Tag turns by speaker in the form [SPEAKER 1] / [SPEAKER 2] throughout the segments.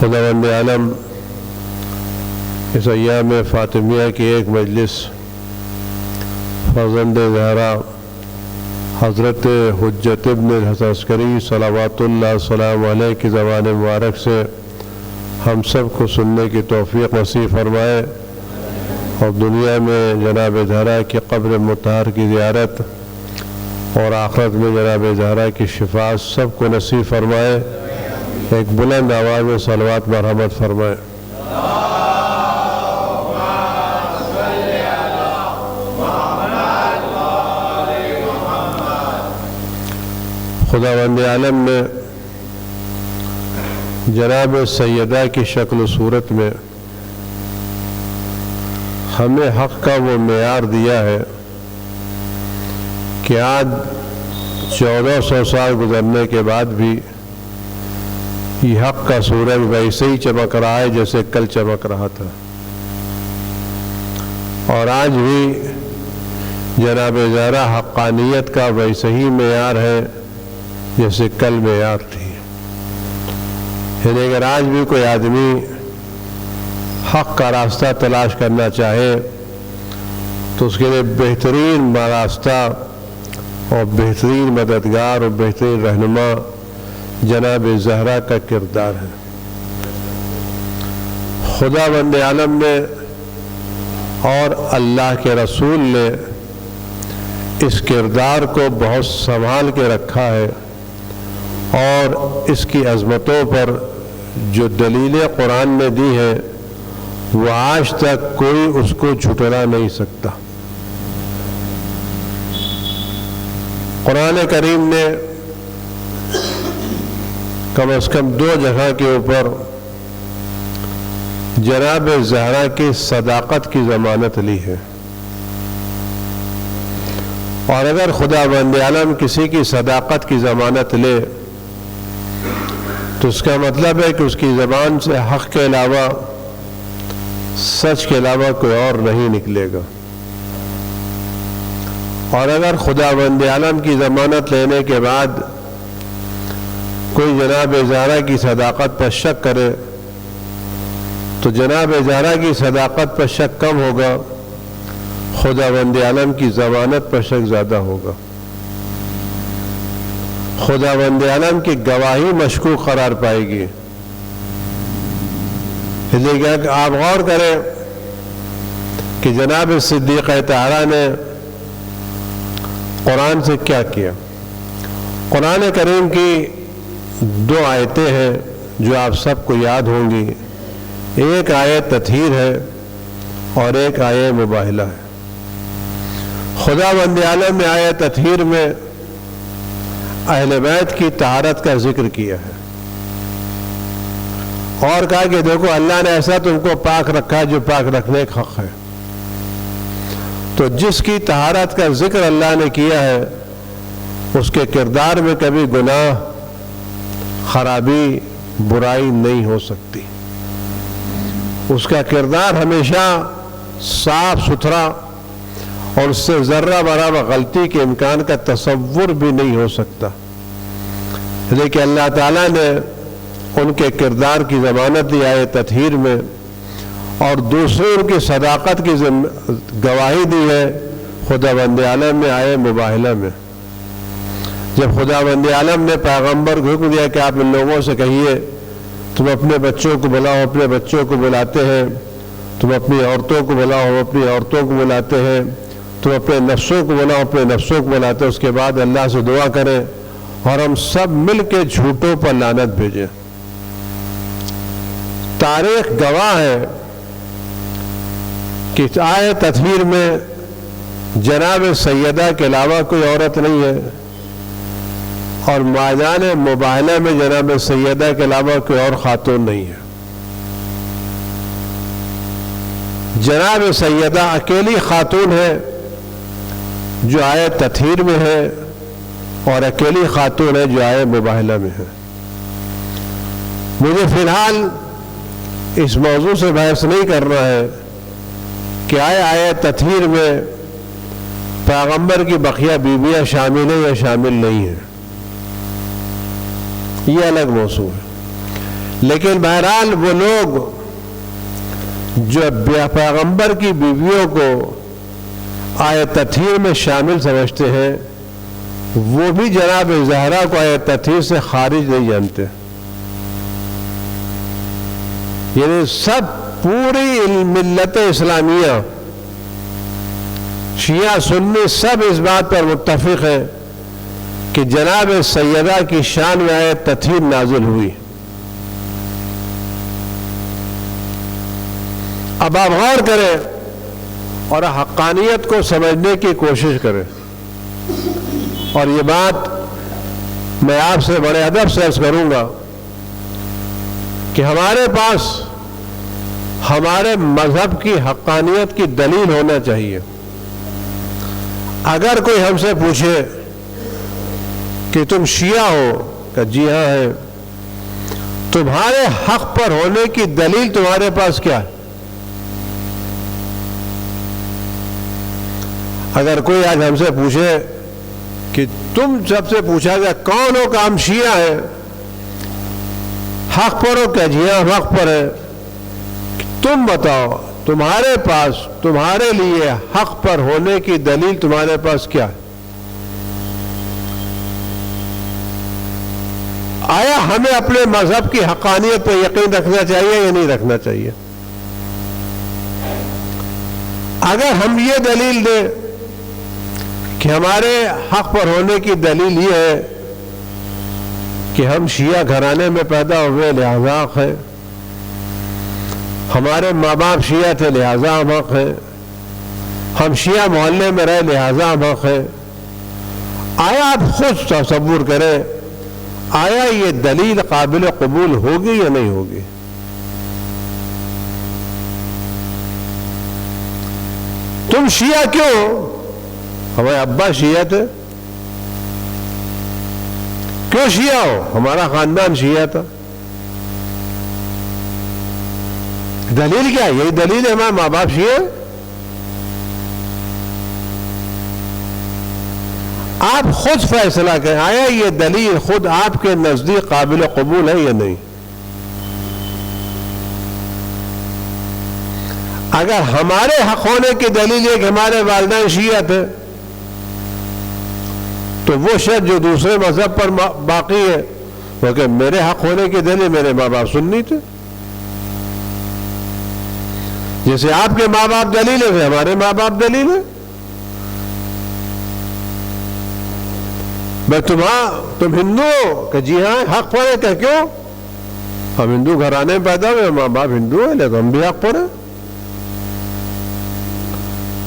[SPEAKER 1] खुदावंद आलम इस अय्याम फ़ातिमिया की एक मजलिस फ़र्ज़ंद ज़हरा हज़रत हुज्जत इब्न हसन अस्करी सलावतुल्लाह सलाम अलैह की ज़बान मुबारक से हम सब को सुनने की तौफ़ीक़ नसीब फरमाए और दुनिया में जनाब ज़हरा की क़ब्र मुतहर की ज़ियारत और आख़िरत में जनाब ज़हरा की शिफा सब को नसीब फरमाए। एक बुलंद आवाज़ में सलवात मरहमत फरमाए। खुदावंद आलम ने जनाब सैयदा की शक्ल सूरत में हमें हक़ का वो मेयार दिया है कि आज 1400 साल गुजरने के बाद भी ये हक़ का सूरज वैसे ही चमक रहा है जैसे कल चमक रहा था और आज भी जनाब ज़हरा हक़ानियत का वैसे ही मेयार है जैसे कल मेयार थी। यानी अगर आज भी कोई आदमी हक़ का रास्ता तलाश करना चाहे तो उसके लिए बेहतरीन रास्ता और बेहतरीन मददगार और बेहतरीन रहनुमा जनाब ज़हरा का किरदार है। खुदावंद आलम ने और अल्लाह के रसूल ने इस किरदार को बहुत संभाल के रखा है और इसकी अज़मतों पर जो दलीलें कुरान ने दी है वो आज तक कोई उसको झुठला नहीं सकता। कुरान करीम ने कम से कम 2 जगह के ऊपर जनाब ज़हरा की सदाकत की ज़मानत ली है और अगर खुदावंद आलम किसी की सदाकत की ज़मानत ले तो उसका मतलब है कि उसकी ज़बान से हक़ के अलावा सच के अलावा कोई और नहीं निकलेगा। और अगर खुदावंद आलम की ज़मानत लेने के बाद कोई जनाब ज़हरा की सदाकत पर शक करे तो जनाब ज़हरा की सदाकत पर शक कम होगा, खुदावंद आलम की ज़मानत पर शक ज़्यादा होगा। खुदावंद आलम की गवाही मशकूक करार पाएगी। इसलिए आप गौर करें कि जनाब सिद्दीक़ ताहरा ने कुरान से क्या किया। कुरान करीम की 2 आयतें हैं जो आप सबको याद होंगी। एक आयत तत्हीर है और एक आय मुबाहिला है। खुदावंद आलम ने आय तत्हीर में अहले बैत की तहारत का जिक्र किया है और कहा कि देखो अल्लाह ने ऐसा तुमको पाक रखा है जो पाक रखने का हक है। तो जिसकी तहारत का जिक्र अल्लाह ने किया है उसके किरदार में कभी गुनाह, खराबी, बुराई नहीं हो सकती। उसका किरदार हमेशा साफ सुथरा और उससे जर्रा बराबर गलती के इम्कान का तसव्वुर भी नहीं हो सकता। लेकिन अल्लाह ताला ने उनके किरदार की ज़मानत दी आए तत्हीर में और दूसरे उनकी सदाकत की गवाही दी है खुदावंद आलम में आए मुबाहिला में। जब खुदावंद आलम ने पैगंबर को हुक्म दिया कि आप इन लोगों से कहिए तुम अपने बच्चों को बुलाओ, अपने बच्चों को बुलाते हैं, तुम अपनी औरतों को बुलाओ, अपनी औरतों को बुलाते हैं, तुम अपने नफ्सों को बुलाओ, अपने नफ्सों को बुलाते हैं, उसके बाद अल्लाह से दुआ करें और हम सब मिल के झूठों पर लानत भेजें। तारीख गवाह है कि आए तत्हीर में जनाब सैयदा के अलावा कोई औरत नहीं है और मैदान मुबाहिला में जनाब सैयदा के अलावा कोई और खातून नहीं है। जनाब सैयदा अकेली खातून है जो आए तत्हीर में है और अकेली खातून है जो आए मुबाहिला में है। मुझे फिलहाल इस मौजू से बहस नहीं करना है कि आए तत्हीर में पैगंबर की बकिया बीवियां शामिल है या शामिल नहीं है, ये अलग मौजू है। लेकिन बहरहाल वो लोग जो पैगंबर की बीवियों को आय तत्हीर में शामिल समझते हैं वो भी जनाब ज़हरा को आय तत्हीर से खारिज नहीं जानते। यानी सब पूरी मिल्लत इस्लामिया, शिया सुन्नी सब इस बात पर मुत्तफिक है कि जनाब सैयदा की शान में आए तत्हीर नाजिल हुई। अब आप गौर करें और हक्कानियत को समझने की कोशिश करें और ये बात मैं आपसे बड़े अदब से अर्ज करूंगा कि हमारे पास हमारे मजहब की हक्कानियत की दलील होना चाहिए। अगर कोई हमसे पूछे कि तुम शिया हो, कि जी हाँ है, तुम्हारे हक पर होने की दलील तुम्हारे पास क्या है? अगर कोई आज हमसे पूछे कि तुम सबसे पूछा गया कौन हो, काम शिया है, हक पर हो, क्या जी हाँ हक पर है, तुम बताओ तुम्हारे पास तुम्हारे लिए हक पर होने की दलील तुम्हारे पास क्या है? आया हमें अपने मजहब की हक्कानियत पर यकीन रखना चाहिए या नहीं रखना चाहिए? अगर हम ये दलील दें कि हमारे हक पर होने की दलील ये है कि हम शिया घराने में पैदा हुए लिहाजा हक है, हमारे माँ बाप शिया थे लिहाजा हम हक है, हम शिया मोहल्ले में रहे लिहाजा हम हक है, आया आप खुद तसव्वुर करें, आया ये दलील काबिल कबूल होगी या नहीं होगी? तुम शिया क्यों? हमारे अब्बा शिया थे। क्यों शिया हो? हमारा खानदान शिया था। दलील क्या? यही दलील है, हमारे माँ बाप शिया। आप खुद फैसला करें, आया ये दलील खुद आपके नजदीक काबिल कबूल है या नहीं? अगर हमारे हक होने की दलील है कि हमारे वालिदैन शिया थे, तो वो शख्स जो दूसरे मजहब पर बाकी है वो कि मेरे हक होने की दलील मेरे माँ बाप सुन्नी थे। जैसे आपके माँ बाप दलील है, हमारे माँ बाप दलील है। मैं तुम हिंदू हो? कि जी हाँ हक पर है। क्या क्यों? हम हिंदू घराने में पैदा हुए, माँ बाप हिंदू है, लेकिन हम भी हक पर है।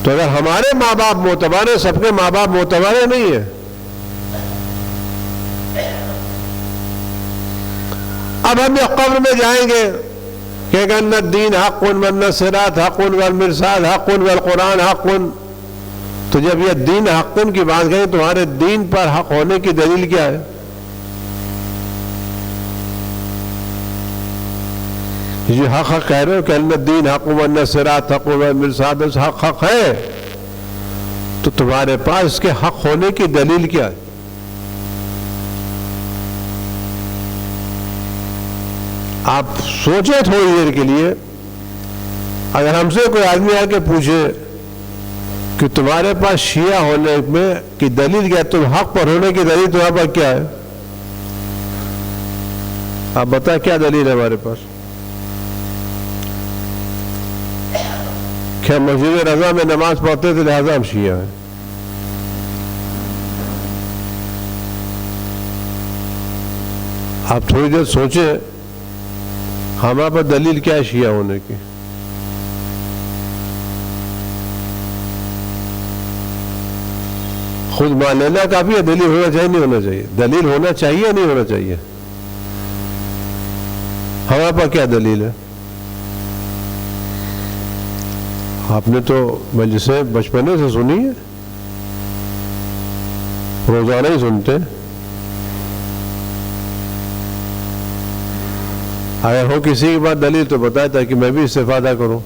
[SPEAKER 1] तो अगर हमारे माँ बाप मोतबर है, सबके माँ बाप मोतबर नहीं है। अब हम जब कब्र में जाएंगे कि गन्नत दीन हक़्क़ुन वन्नत सिरात हक़्क़ुन वल मिरसाद हक़्क़ुन वल कुरान हक़्क़ुन, तो जब ये दीन हक़्क़ुन की बात करें, तुम्हारे दीन पर हक होने की दलील क्या है? ये हक हक कह रहे हो, गन्नत दीन हक़्क़ुन वन्नत सिरात हक़्क़ुन वल मिरसाद, हक हक है, तो तुम्हारे पास इसके हक होने की दलील क्या है? आप सोचे थोड़ी देर के लिए, अगर हमसे कोई आदमी आके पूछे कि तुम्हारे पास शिया होने में की दलील क्या है, तुम हक पर होने की दलील तुम्हारे पास क्या है? आप बताएं क्या दलील है हमारे पास? क्या मस्जिद रजा में नमाज पढ़ते थे लिहाजा हम शिया हैं? आप थोड़ी देर सोचे, हमारे पर दलील क्या है शिया होने की? खुद मान लेना काफी है, दलील होना चाहिए नहीं होना चाहिए? दलील होना चाहिए नहीं होना चाहिए? हमारे पर क्या दलील है? आपने तो मजलिसें बचपने से सुनी है, रोजाना ही सुनते। अगर हो किसी के पास दलील तो बताए ताकि मैं भी इस्तेफादा करूं।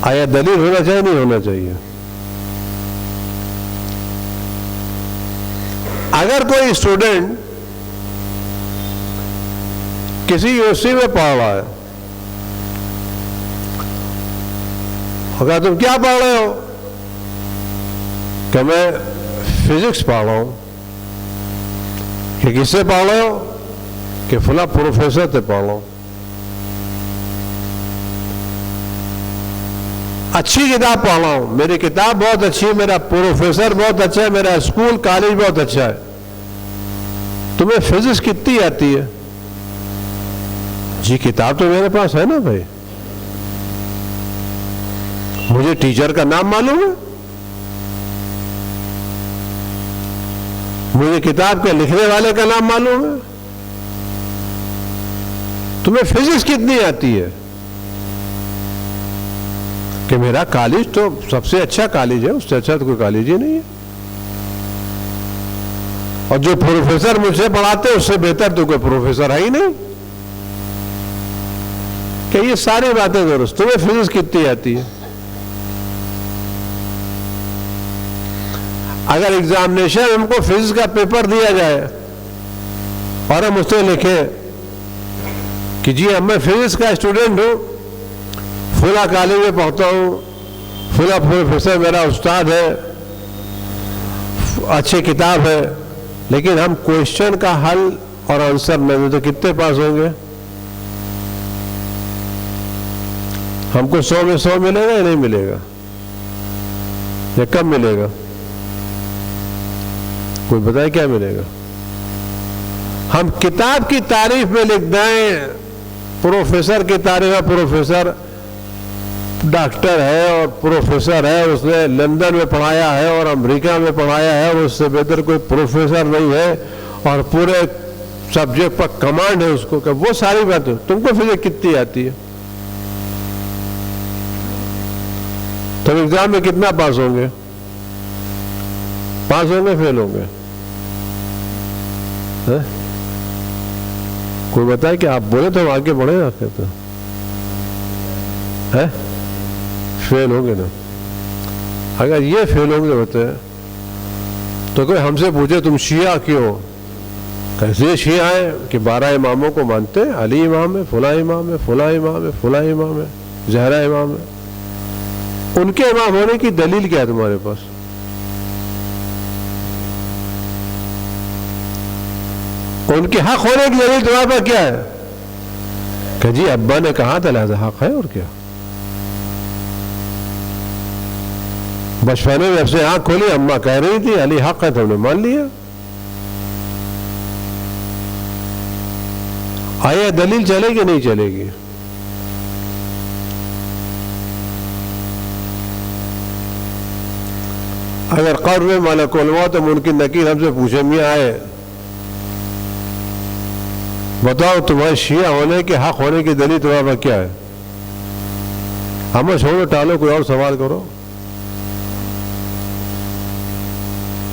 [SPEAKER 1] आया दलील होना चाहिए नहीं होना चाहिए? अगर कोई स्टूडेंट किसी यूनिवर्सिटी में पढ़ रहा है, अगर तुम क्या पढ़ रहे हो कि मैं फिजिक्स पढ़ रहा हूं, कि किससे पढ़ रहे हो कि फला प्रोफेसर से पढ़ रहा हूं, अच्छी किताब पढ़ रहा हूं, मेरी किताब बहुत अच्छी है, मेरा प्रोफेसर बहुत अच्छा है, मेरा स्कूल कॉलेज बहुत अच्छा है, तुम्हें फिजिक्स कितनी आती है? जी किताब तो मेरे पास है ना भाई, मुझे टीचर का नाम मालूम है, मुझे किताब के लिखने वाले का नाम मालूम है, तुम्हें फिजिक्स कितनी आती है? कि मेरा कॉलेज तो सबसे अच्छा कॉलेज है, उससे अच्छा तो कोई कॉलेज ही नहीं है, और जो प्रोफेसर मुझसे पढ़ाते हैं उससे बेहतर तो कोई प्रोफेसर है ही नहीं। कि ये सारी बातें दुरुस्त, तुम्हें फिजिक्स कितनी आती है? अगर एग्जामिनेशन हमको फिजिक्स का पेपर दिया जाए और हम उससे लिखे कि जी अब मैं फिजिक्स का स्टूडेंट हूं, फुला कॉलेज में पढ़ता हूं, फुला प्रोफेसर मेरा उस्ताद है, अच्छी किताब है, लेकिन हम क्वेश्चन का हल और आंसर नहीं, तो कितने पास होंगे? हमको 100 में 100 मिलेगा या नहीं मिलेगा? या कब मिलेगा? कोई बताए क्या मिलेगा? हम किताब की तारीफ में लिख दें, प्रोफेसर की तारीफ है, प्रोफेसर डॉक्टर है और प्रोफेसर है, उसने लंदन में पढ़ाया है और अमेरिका में पढ़ाया है, और उससे बेहतर कोई प्रोफेसर नहीं है, और पूरे सब्जेक्ट पर कमांड है उसको, कि वो सारी बातें तुमको फिजिक्स कितनी आती है? तो एग्जाम में कितना पास होंगे? पास होंगे फेल होंगे? है? कोई बताए कि आप बोले तो हम आगे बढ़े ना, कहते है फेल होंगे ना। अगर ये फेल होंगे होते तो कोई हमसे पूछे तुम शिया क्यों, कैसे शिया है कि 12 इमामों को मानते हैं, अली इमाम है, फुला इमाम है, फुला इमाम है, फुला इमाम है, जहरा इमाम है, उनके इमाम होने की दलील क्या है तुम्हारे पास? उनके हक होने की दलील तुम्हारे पास क्या है? कि जी अब्बा ने कहा था लिहाजा हक है, और क्या? बचपन में जब से आंख खोली अम्मा कह रही थी अली हक है, तो हमने मान लिया। आया दलील चलेगी नहीं चलेगी? अगर क़ब्र में मलकुल मौत मुनकिर नकीर हमसे पूछे, मियां आए बताओ तुम्हारे शिया होने के हक होने की दलील तुम्हारे पास क्या है? हमें छोड़ो, टालो, कोई और सवाल करो।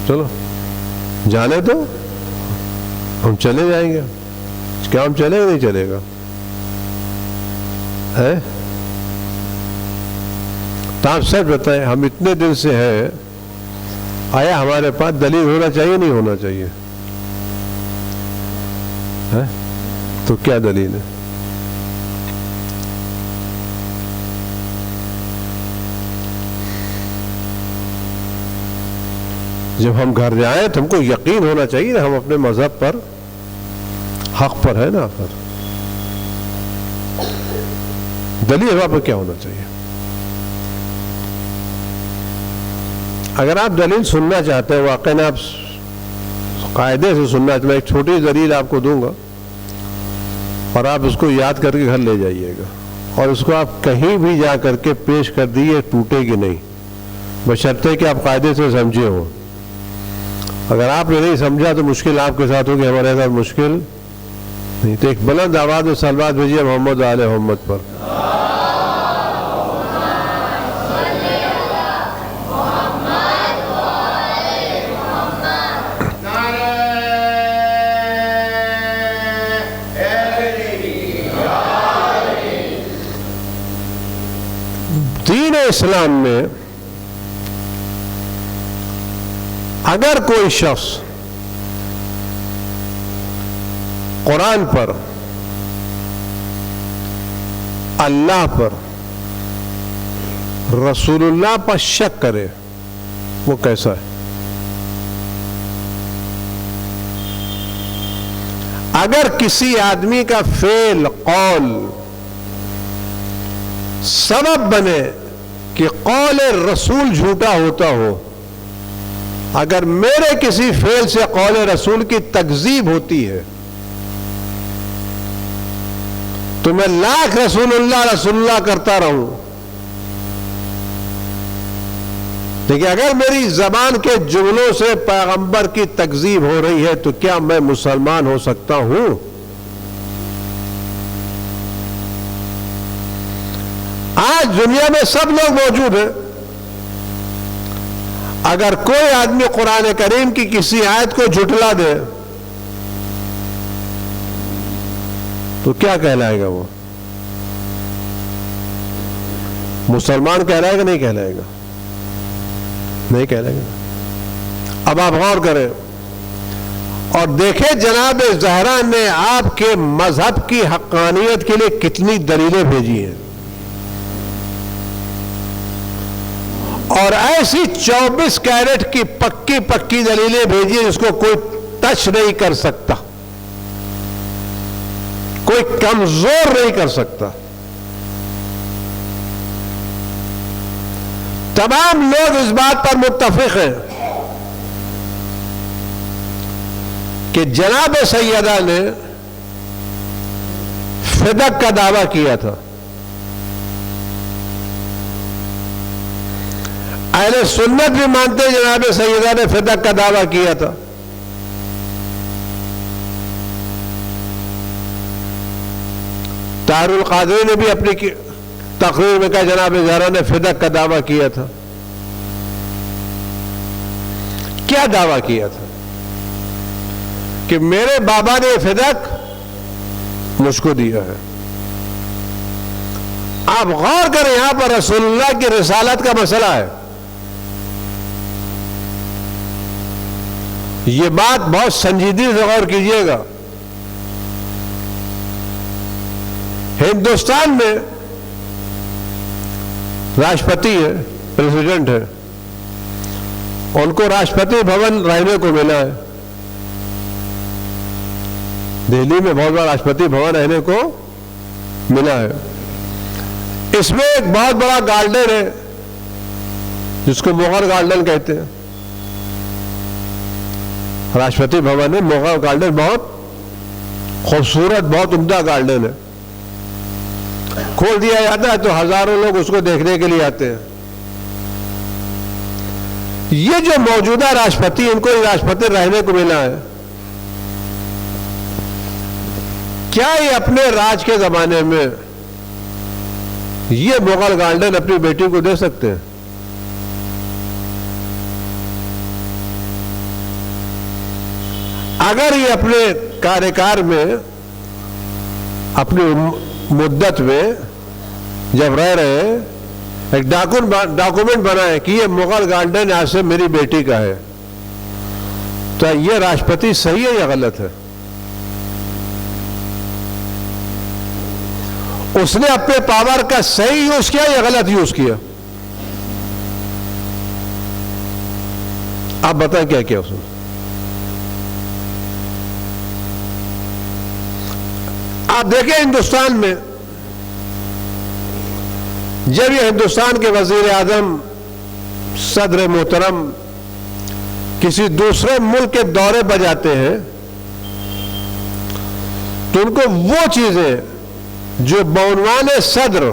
[SPEAKER 1] चलो जाने दो, हम चले जाएंगे। क्या हम चलेगा नहीं चलेगा है? तो आप सच बताएं, हम इतने दिन से हैं, आया हमारे पास दलील होना चाहिए नहीं होना चाहिए है? तो क्या दलील है? जब हम घर जाएं तो हमको यकीन होना चाहिए ना हम अपने मजहब पर हक पर है ना। पर दलील हवा पर क्या होना चाहिए? अगर आप दलील सुनना चाहते हैं, वाकई में आप कायदे से सुनना, तो मैं एक छोटी दलील आपको दूंगा और आप उसको याद करके घर ले जाइएगा और उसको आप कहीं भी जा करके पेश कर दिए, टूटेगी नहीं, बशर्ते कि आप कायदे से समझे हो। अगर आपने नहीं समझा तो मुश्किल आपके साथ होगी, हमारे साथ मुश्किल नहीं। तो एक बुलंद आवाज में सलवात भेजिए मोहम्मद आले मोहम्मद पर। दीन इस्लाम में अगर कोई शख्स कुरान पर, अल्लाह पर, रसूलुल्लाह पर शक करे, वो कैसा है? अगर किसी आदमी का फेल कौल सबब बने कि कौल रसूल झूठा होता हो, अगर मेरे किसी फेल से कौल रसूल की तकजीब होती है तो मैं लाख रसूलुल्लाह रसूलुल्लाह करता रहूं, लेकिन अगर मेरी जबान के जुमलों से पैगंबर की तकजीब हो रही है तो क्या मैं मुसलमान हो सकता हूं? आज दुनिया में सब लोग मौजूद हैं। अगर कोई आदमी कुरान करीम की किसी आयत को झुठला दे तो क्या कहलाएगा? वो मुसलमान कहलाएगा नहीं कहलाएगा? नहीं कहलाएगा। अब आप गौर करें और देखें जनाब ज़हरा ने आपके मजहब की हक्कानियत के लिए कितनी दलीलें भेजी हैं, और ऐसी 24 कैरेट की पक्की पक्की दलीलें भेजी जिसको कोई टच नहीं कर सकता, कोई कमजोर नहीं कर सकता। तमाम लोग इस बात पर मुत्तफिक हैं कि जनाब सैयदा ने फिदक का दावा किया था। अहले सुन्नत भी मानते हैं जनाब सैयदा ने फिदक का दावा किया था। तारुल कादरी ने भी अपनी तकरीर में कहा जनाब ज़हरा ने फिदक का दावा किया था। क्या दावा किया था? कि मेरे बाबा ने फिदक मुझको दिया है। आप गौर करें, यहां पर रसूलुल्लाह की रिसालत का मसला है। ये बात बहुत संजीदगी से गौर कीजिएगा। हिंदुस्तान में राष्ट्रपति है, प्रेसिडेंट है, उनको राष्ट्रपति भवन रहने को मिला है। दिल्ली में बहुत बड़ा राष्ट्रपति भवन रहने को मिला है। इसमें एक बहुत बड़ा गार्डन है जिसको मुगल गार्डन कहते हैं। राष्ट्रपति भवन है, मुगल गार्डन बहुत खूबसूरत बहुत उम्दा गार्डन है, खोल दिया जाता है तो हजारों लोग उसको देखने के लिए आते हैं। ये जो मौजूदा राष्ट्रपति, इनको राष्ट्रपति रहने को मिला है, क्या ये अपने राज के जमाने में ये मुगल गार्डन अपनी बेटी को दे सकते हैं? अगर ये अपने कार्यकाल में, अपनी मुद्दत में जब रह रहे हैं, एक डॉक्यूमेंट बनाए कि ये मुगल गार्डन आज से मेरी बेटी का है, तो ये राष्ट्रपति सही है या गलत है? उसने अपने पावर का सही यूज किया या गलत यूज किया? आप बताएं क्या किया उसने? आप देखें हिंदुस्तान में, जब ये हिंदुस्तान के वजीर आजम, सदर मोहतरम किसी दूसरे मुल्क के दौरे पर जाते हैं, तो उनको वो चीजें जो बउनवान सदर,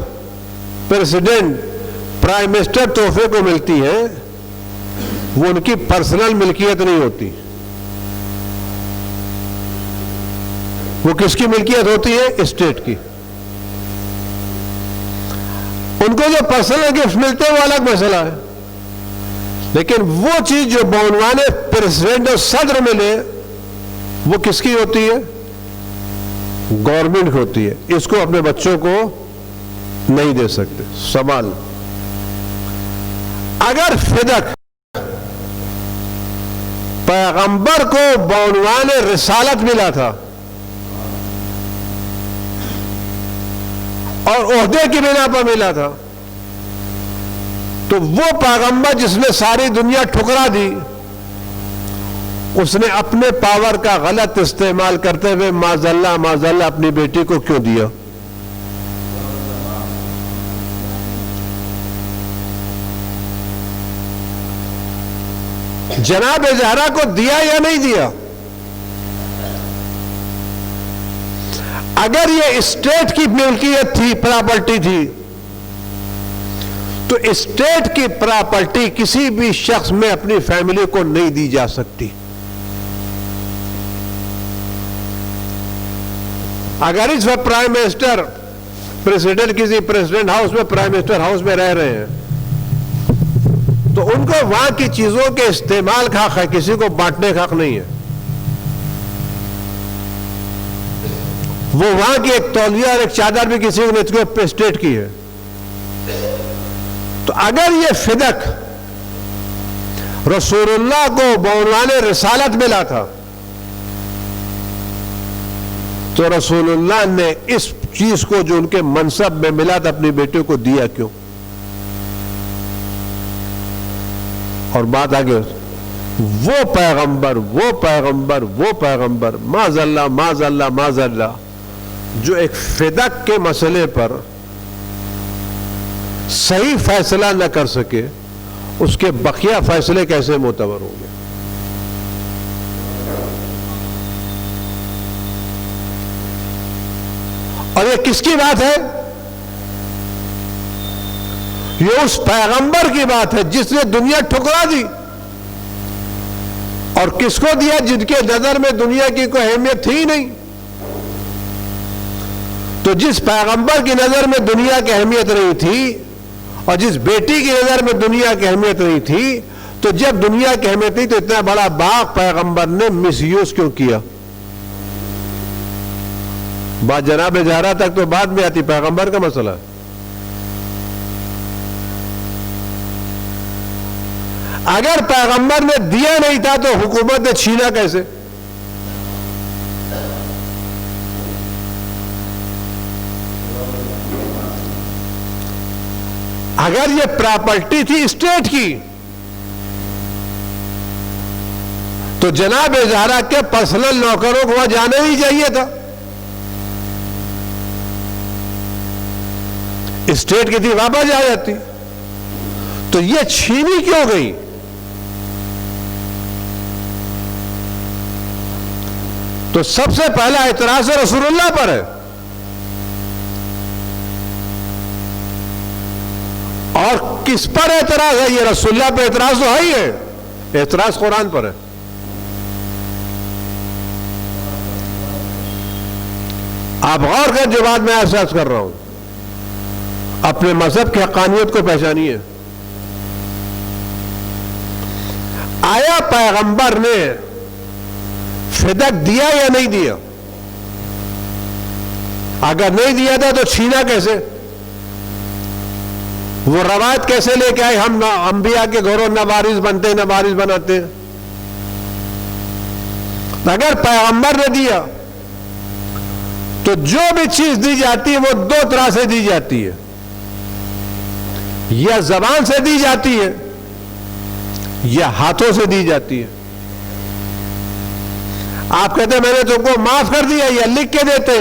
[SPEAKER 1] प्रेसिडेंट, प्राइम मिनिस्टर तोहफे को मिलती है, वो उनकी पर्सनल मिल्कियत नहीं होती। वो किसकी मिल्कियत होती है? स्टेट की। उनको जो पर्सनल गिफ्ट मिलते हैं वो अलग मसला है, लेकिन वो चीज जो बउनवान प्रेसिडेंट और सदर मिले वो किसकी होती है? गवर्नमेंट होती है। इसको अपने बच्चों को नहीं दे सकते। सवाल, अगर फिदक पैगंबर को बउनवान रिसालत मिला था और ओहदे की बिना पर मिला था, तो वो पैगंबर जिसने सारी दुनिया ठुकरा दी, उसने अपने पावर का गलत इस्तेमाल करते हुए माजल्ला अपनी बेटी को क्यों दिया? जनाब ज़हरा को दिया या नहीं दिया? अगर ये स्टेट की मिल्कियत थी, प्रॉपर्टी थी, तो स्टेट की प्रॉपर्टी किसी भी शख्स में अपनी फैमिली को नहीं दी जा सकती। अगर इस वक्त प्राइम मिनिस्टर, प्रेसिडेंट किसी प्रेसिडेंट हाउस में, प्राइम मिनिस्टर हाउस में रह रहे हैं, तो उनको वहां की चीजों के इस्तेमाल का हक है, किसी को बांटने का हक नहीं है। वो वहां की एक तौलिया और एक चादर भी किसी को स्टेट की है। तो अगर ये फिदक रसूलुल्लाह को बउनवान रिसालत मिला था, तो रसूलुल्लाह ने इस चीज को जो उनके मनसब में मिला था अपनी बेटे को दिया क्यों? और बात आगे, वो पैगंबर माजल्ला जो एक फिदक के मसले पर सही फैसला न कर सके, उसके बकिया फैसले कैसे मोतबर होंगे? और ये किसकी बात है? ये उस पैगंबर की बात है जिसने दुनिया ठुकरा दी। और किसको दिया? जिनके नजर में दुनिया की कोई अहमियत थी नहीं। तो जिस पैगंबर की नजर में दुनिया की अहमियत नहीं थी और जिस बेटी की नजर में दुनिया की अहमियत नहीं थी, तो जब दुनिया की अहमियत नहीं, तो इतना बड़ा बाग पैगंबर ने मिसयूज क्यों किया? बात जनाब ज़हरा तक तो बाद में आती, पैगंबर का मसला। अगर पैगंबर ने दिया नहीं था तो हुकूमत ने छीना कैसे? अगर ये प्रॉपर्टी थी स्टेट की, तो जनाब ज़हरा के पर्सनल नौकरों को वहां जाना ही चाहिए था। स्टेट की थी, वापस आ जाती। तो ये छीनी क्यों गई? तो सबसे पहला एतराज रसूलुल्लाह पर है, और किस पर एतराज है? ये रसूलुल्लाह पे एतराज तो है ही है, एतराज कुरान पर है। आप गौर कर, जो बात मैं आपसे अर्ज कर रहा हूं, अपने मजहब की हक़ानियत को पहचानिए। आया पैगंबर ने फिदक दिया या नहीं दिया? अगर नहीं दिया था तो छीना कैसे? वो रवायत कैसे लेके आए? हम अंबिया के घरों नवारिस बनते, नवारिस बनाते। अगर पैगंबर ने दिया तो जो भी चीज दी जाती है वो दो तरह से दी जाती है, या जबान से दी जाती है या हाथों से दी जाती है। आप कहते हैं मैंने तुमको माफ कर दिया, या लिख के देते।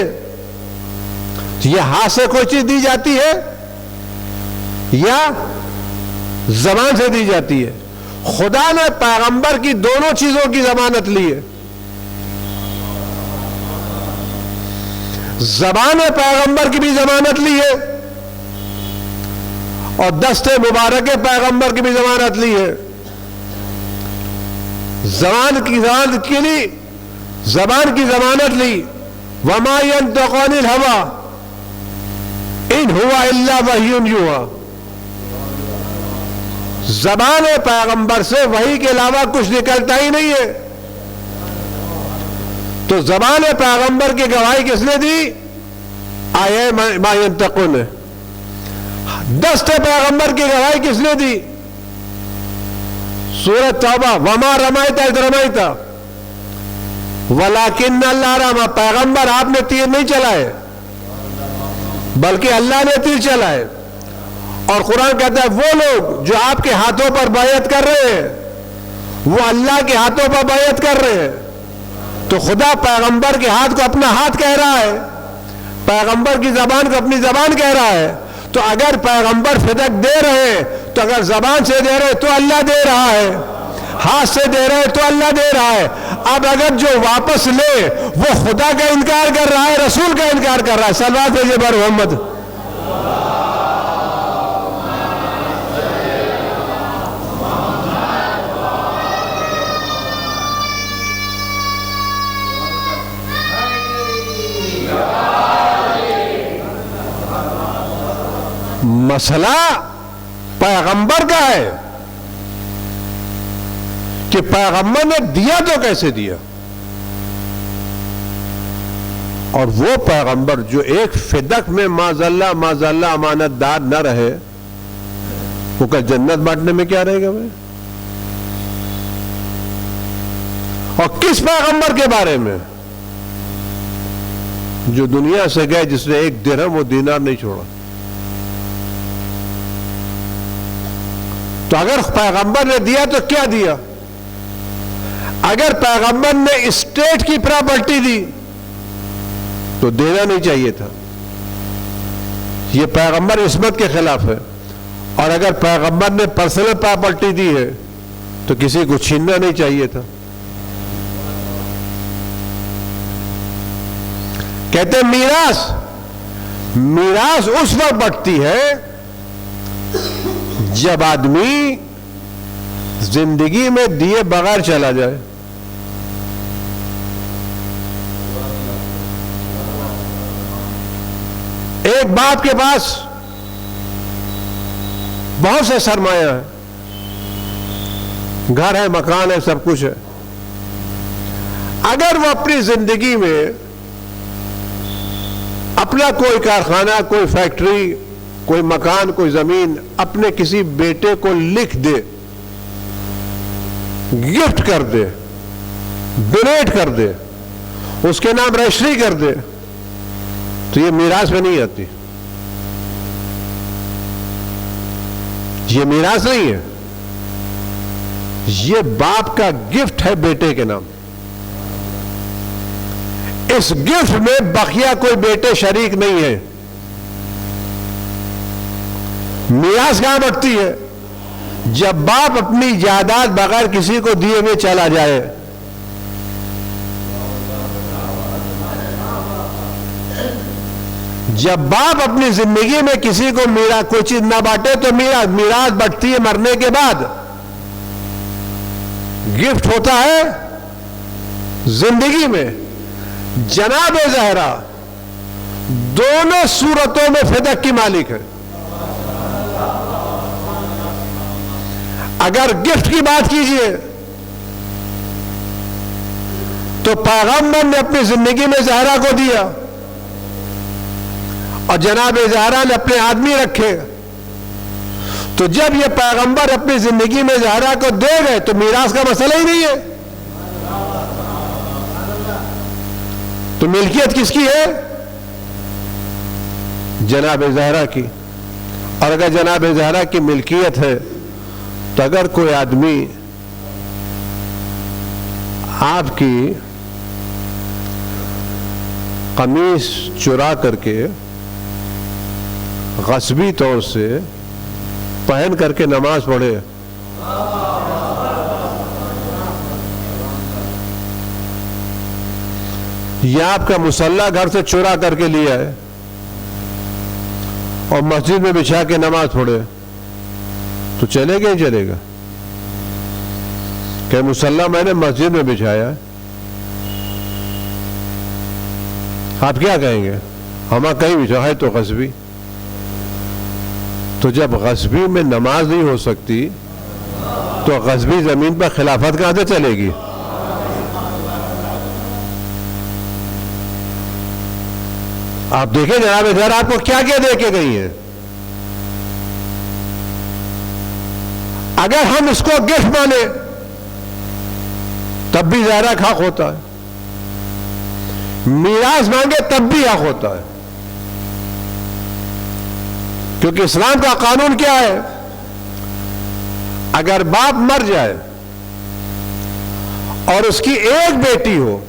[SPEAKER 1] यह हाथ से कोई चीज दी जाती है या जबान से दी जाती है। खुदा ने पैगंबर की दोनों चीजों की जमानत ली है। जबान में पैगंबर की भी जमानत ली है और दस्ते मुबारक पैगंबर की भी जमानत ली है। जबान की जमानत ली, वमा यंतिक़ु अनिल हवा इन हुवा इल्ला वह्युन युहा। जबान पैगंबर से वही के अलावा कुछ निकलता ही नहीं है। तो जबान पैगंबर की गवाही किसने दी? आए मा यंतिक़ु ने। दस्ते पैगंबर की गवाही किसने दी? सूरत तौबा, वमा रमाइता इज़ रमाइता वलाकिन्न अल्लाह रमा। पैगंबर आपने तीर नहीं चलाए बल्कि अल्लाह ने तीर चलाए। और कुरान कहता है वो लोग जो आपके हाथों पर बैयत कर रहे हैं वो अल्लाह के हाथों पर बैयत कर रहे हैं। तो खुदा पैगंबर के हाथ को अपना हाथ कह रहा है, पैगंबर की जबान को अपनी जबान कह रहा है। तो अगर पैगंबर फिदक दे रहे हैं तो अगर जबान से दे रहे तो अल्लाह दे रहा है, हाथ से दे रहे तो अल्लाह दे रहा है। अब अगर जो वापस ले वो खुदा का इनकार कर रहा है, रसूल का इनकार कर रहा है। सलवात भेजिए बर मोहम्मद। मसला पैगंबर का है कि पैगंबर ने दिया तो कैसे दिया। और वो पैगंबर जो एक फिदक में माजल्ला अमानतदार न रहे, वो क्या जन्नत बांटने में क्या रहेगा भाई? और किस पैगंबर के बारे में? जो दुनिया से गए, जिसने एक दिरहम और दीनार नहीं छोड़ा। तो अगर पैगंबर ने दिया तो क्या दिया? अगर पैगंबर ने स्टेट की प्रॉपर्टी दी तो देना नहीं चाहिए था। यह पैगंबर इस्मत के खिलाफ है। और अगर पैगंबर ने पर्सनल प्रॉपर्टी दी है तो किसी को छीनना नहीं चाहिए था। कहते मीरास उस वक्त बढ़ती है जब आदमी जिंदगी में दिए बगैर चला जाए। एक बाप के पास बहुत से सरमाया है, घर है, मकान है, सब कुछ है। अगर वो अपनी जिंदगी में अपना कोई कारखाना, कोई फैक्ट्री, कोई मकान, कोई जमीन अपने किसी बेटे को लिख दे, गिफ्ट कर दे, डोनेट कर दे, उसके नाम रजिस्ट्री कर दे, तो ये मीरास में नहीं आती। ये मीरास नहीं है, ये बाप का गिफ्ट है बेटे के नाम। इस गिफ्ट में बकिया कोई बेटे शरीक नहीं है। मीरास कहां बढ़ती है? जब बाप अपनी जायदाद बगैर किसी को दिए हुए चला जाए। जब बाप अपनी जिंदगी में किसी को कोई चीज ना बांटे तो मीरास बढ़ती है मरने के बाद। गिफ्ट होता है जिंदगी में। जनाब ज़हरा दोनों सूरतों में फिदक की मालिक है। अगर गिफ्ट की बात कीजिए तो पैगंबर ने अपनी जिंदगी में ज़हरा को दिया और जनाब ज़हरा ने अपने आदमी रखे। तो जब ये पैगंबर अपनी जिंदगी में ज़हरा को दे गए तो मीरास का मसला ही नहीं है। तो मिल्कियत किसकी है? जनाब ज़हरा की। और अगर जनाब ज़हरा की मिल्कियत है तो अगर कोई आदमी आपकी कमीज चुरा करके गस्बी तौर से पहन करके नमाज पढ़े, या आपका मुसल्ला घर से चुरा करके लिया है और मस्जिद में बिछा के नमाज पढ़े, तो चलेगा ही चलेगा? कि मुसल्ला मैंने मस्जिद में बिछाया है, आप क्या कहेंगे? हम कहीं बिछा है तो गस्बी। तो जब गस्बी में नमाज नहीं हो सकती तो गस्बी जमीन पर खिलाफत कहां से चलेगी? आप देखें जनाब ज़हरा आपको क्या क्या दे के गई है। अगर हम इसको गिफ्ट माने तब भी ज़हरा का हक होता है, मीरास मांगे तब भी हक होता है। क्योंकि इस्लाम का कानून क्या है? अगर बाप मर जाए और उसकी एक बेटी हो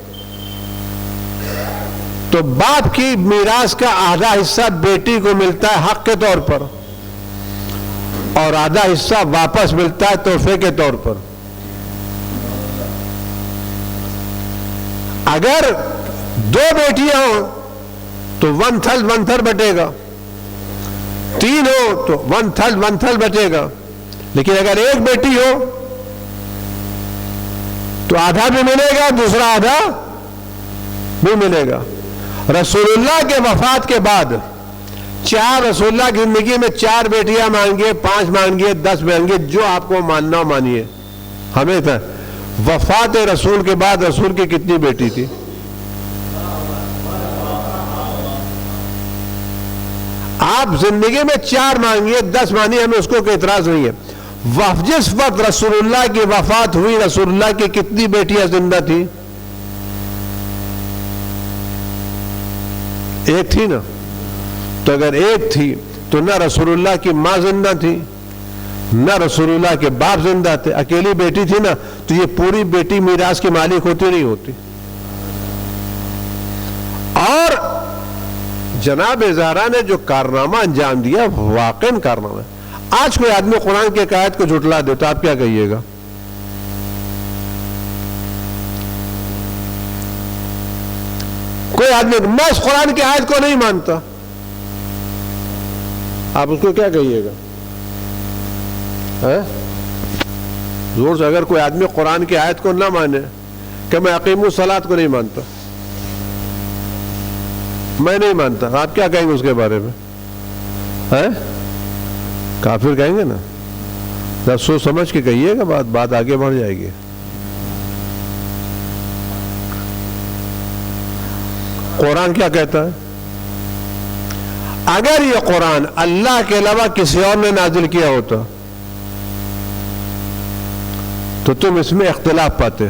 [SPEAKER 1] तो बाप की मीरास का आधा हिस्सा बेटी को मिलता है हक के तौर पर और आधा हिस्सा वापस मिलता है तोहफे के तौर पर। अगर दो बेटियां हो तो 1/3 बटेगा, 3 हो तो 1/3 बचेगा। लेकिन अगर एक बेटी हो तो आधा भी मिलेगा, दूसरा आधा भी मिलेगा। रसूलुल्लाह के वफात के बाद रसूलुल्लाह की जिंदगी में 4 बेटियां मांगिए, 5 मांगिए, 10 मांगिए, जो आपको मानना हो मानिए। हमें था वफात रसूल के बाद रसूल की कितनी बेटी थी? आप जिंदगी में 4 मांगिए, 10 मानिए, हमें उसको कोई एतराज नहीं है। जिस वक्त रसूलुल्लाह की वफात हुई रसूलुल्लाह की कितनी बेटियां जिंदा थी? एक थी ना। तो अगर एक थी तो ना रसूलुल्लाह की मां जिंदा थी ना रसूलुल्लाह के बाप जिंदा थे, अकेली बेटी थी ना। तो ये पूरी बेटी मीरास की मालिक होती नहीं होती। और जनाब ज़हरा ने जो कारनामा अंजाम दिया वाकई कारनामा है। आज कोई आदमी कुरान की एक आयत को झुटला दे तो आप क्या कहिएगा? कोई आदमी मैं इस कुरान की आयत को नहीं मानता, आप उसको क्या कहिएगा? जोर से अगर कोई आदमी कुरान की आयत को ना माने कि मैं अकीमुस सलात को नहीं मानता, मैं नहीं मानता, आप क्या कहेंगे उसके बारे में? काफिर कहेंगे ना। जब सोच समझ के कहिएगा, बात आगे बढ़ जाएगी। कुरान क्या कहता है? अगर ये कुरान अल्लाह के अलावा किसी और ने नाजिल किया होता तो तुम इसमें इख्तिलाफ पाते।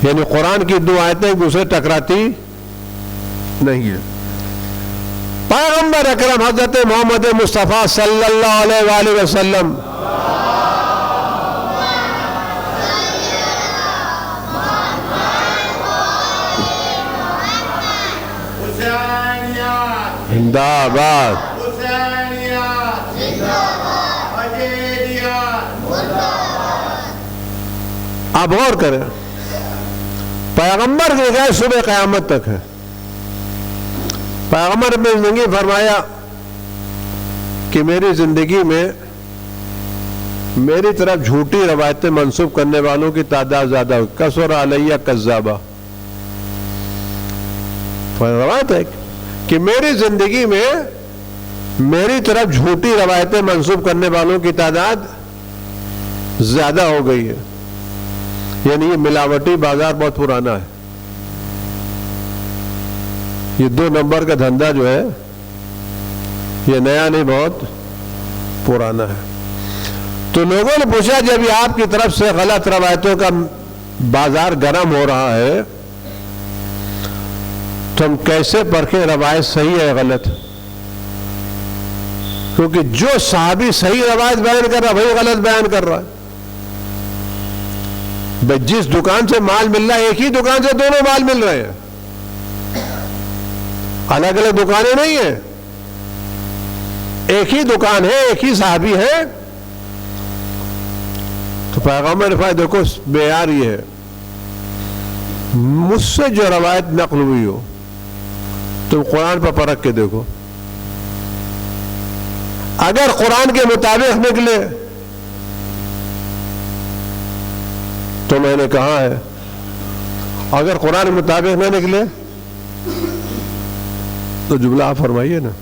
[SPEAKER 1] यानी कुरान की 2 आयतें एक दूसरे टकराती नहीं है। पैगंबर अकरम हजरत मोहम्मद मुस्तफ़ा सल्लल्लाहु अलैहि वसल्लम जिंदाबाद, आप गौर करें, पैगंबर की गए सुबह क़यामत तक है। पैगंबर अपनी जिंदगी फरमाया कि मेरी जिंदगी में मेरी तरफ झूठी रवायतें मंसूब करने वालों की तादाद ज्यादा हुई। कसर अलैया कज़्ज़ाबा, रवायत है कि मेरी जिंदगी में मेरी तरफ झूठी रवायतें मंसूब करने वालों की तादाद ज्यादा हो गई है। यानी ये मिलावटी बाजार बहुत पुराना है। ये 2 नंबर का धंधा जो है ये नया नहीं, बहुत पुराना है। तो लोगों ने पूछा जब आपकी तरफ से गलत रवायतों का बाजार गर्म हो रहा है तो हम कैसे परखें रवायत सही है गलत? क्योंकि जो साहबी सही रवायत बयान कर रहा है वही गलत बयान कर रहा है। भाई जिस दुकान से माल मिल रहा है एक ही दुकान से दोनों माल मिल रहे हैं, अलग अलग दुकानें नहीं है, एक ही दुकान है, एक ही साहबी है। तो पैगंबर ने फरमाया देखो बेयार ये है, मुझसे जो रवायत नकल हुई हो तुम कुरान पर परख के देखो, अगर कुरान के मुताबिक निकले तो मैंने कहा है, अगर कुरान के मुताबिक न निकले तो जुमला आप फरमाइए ना।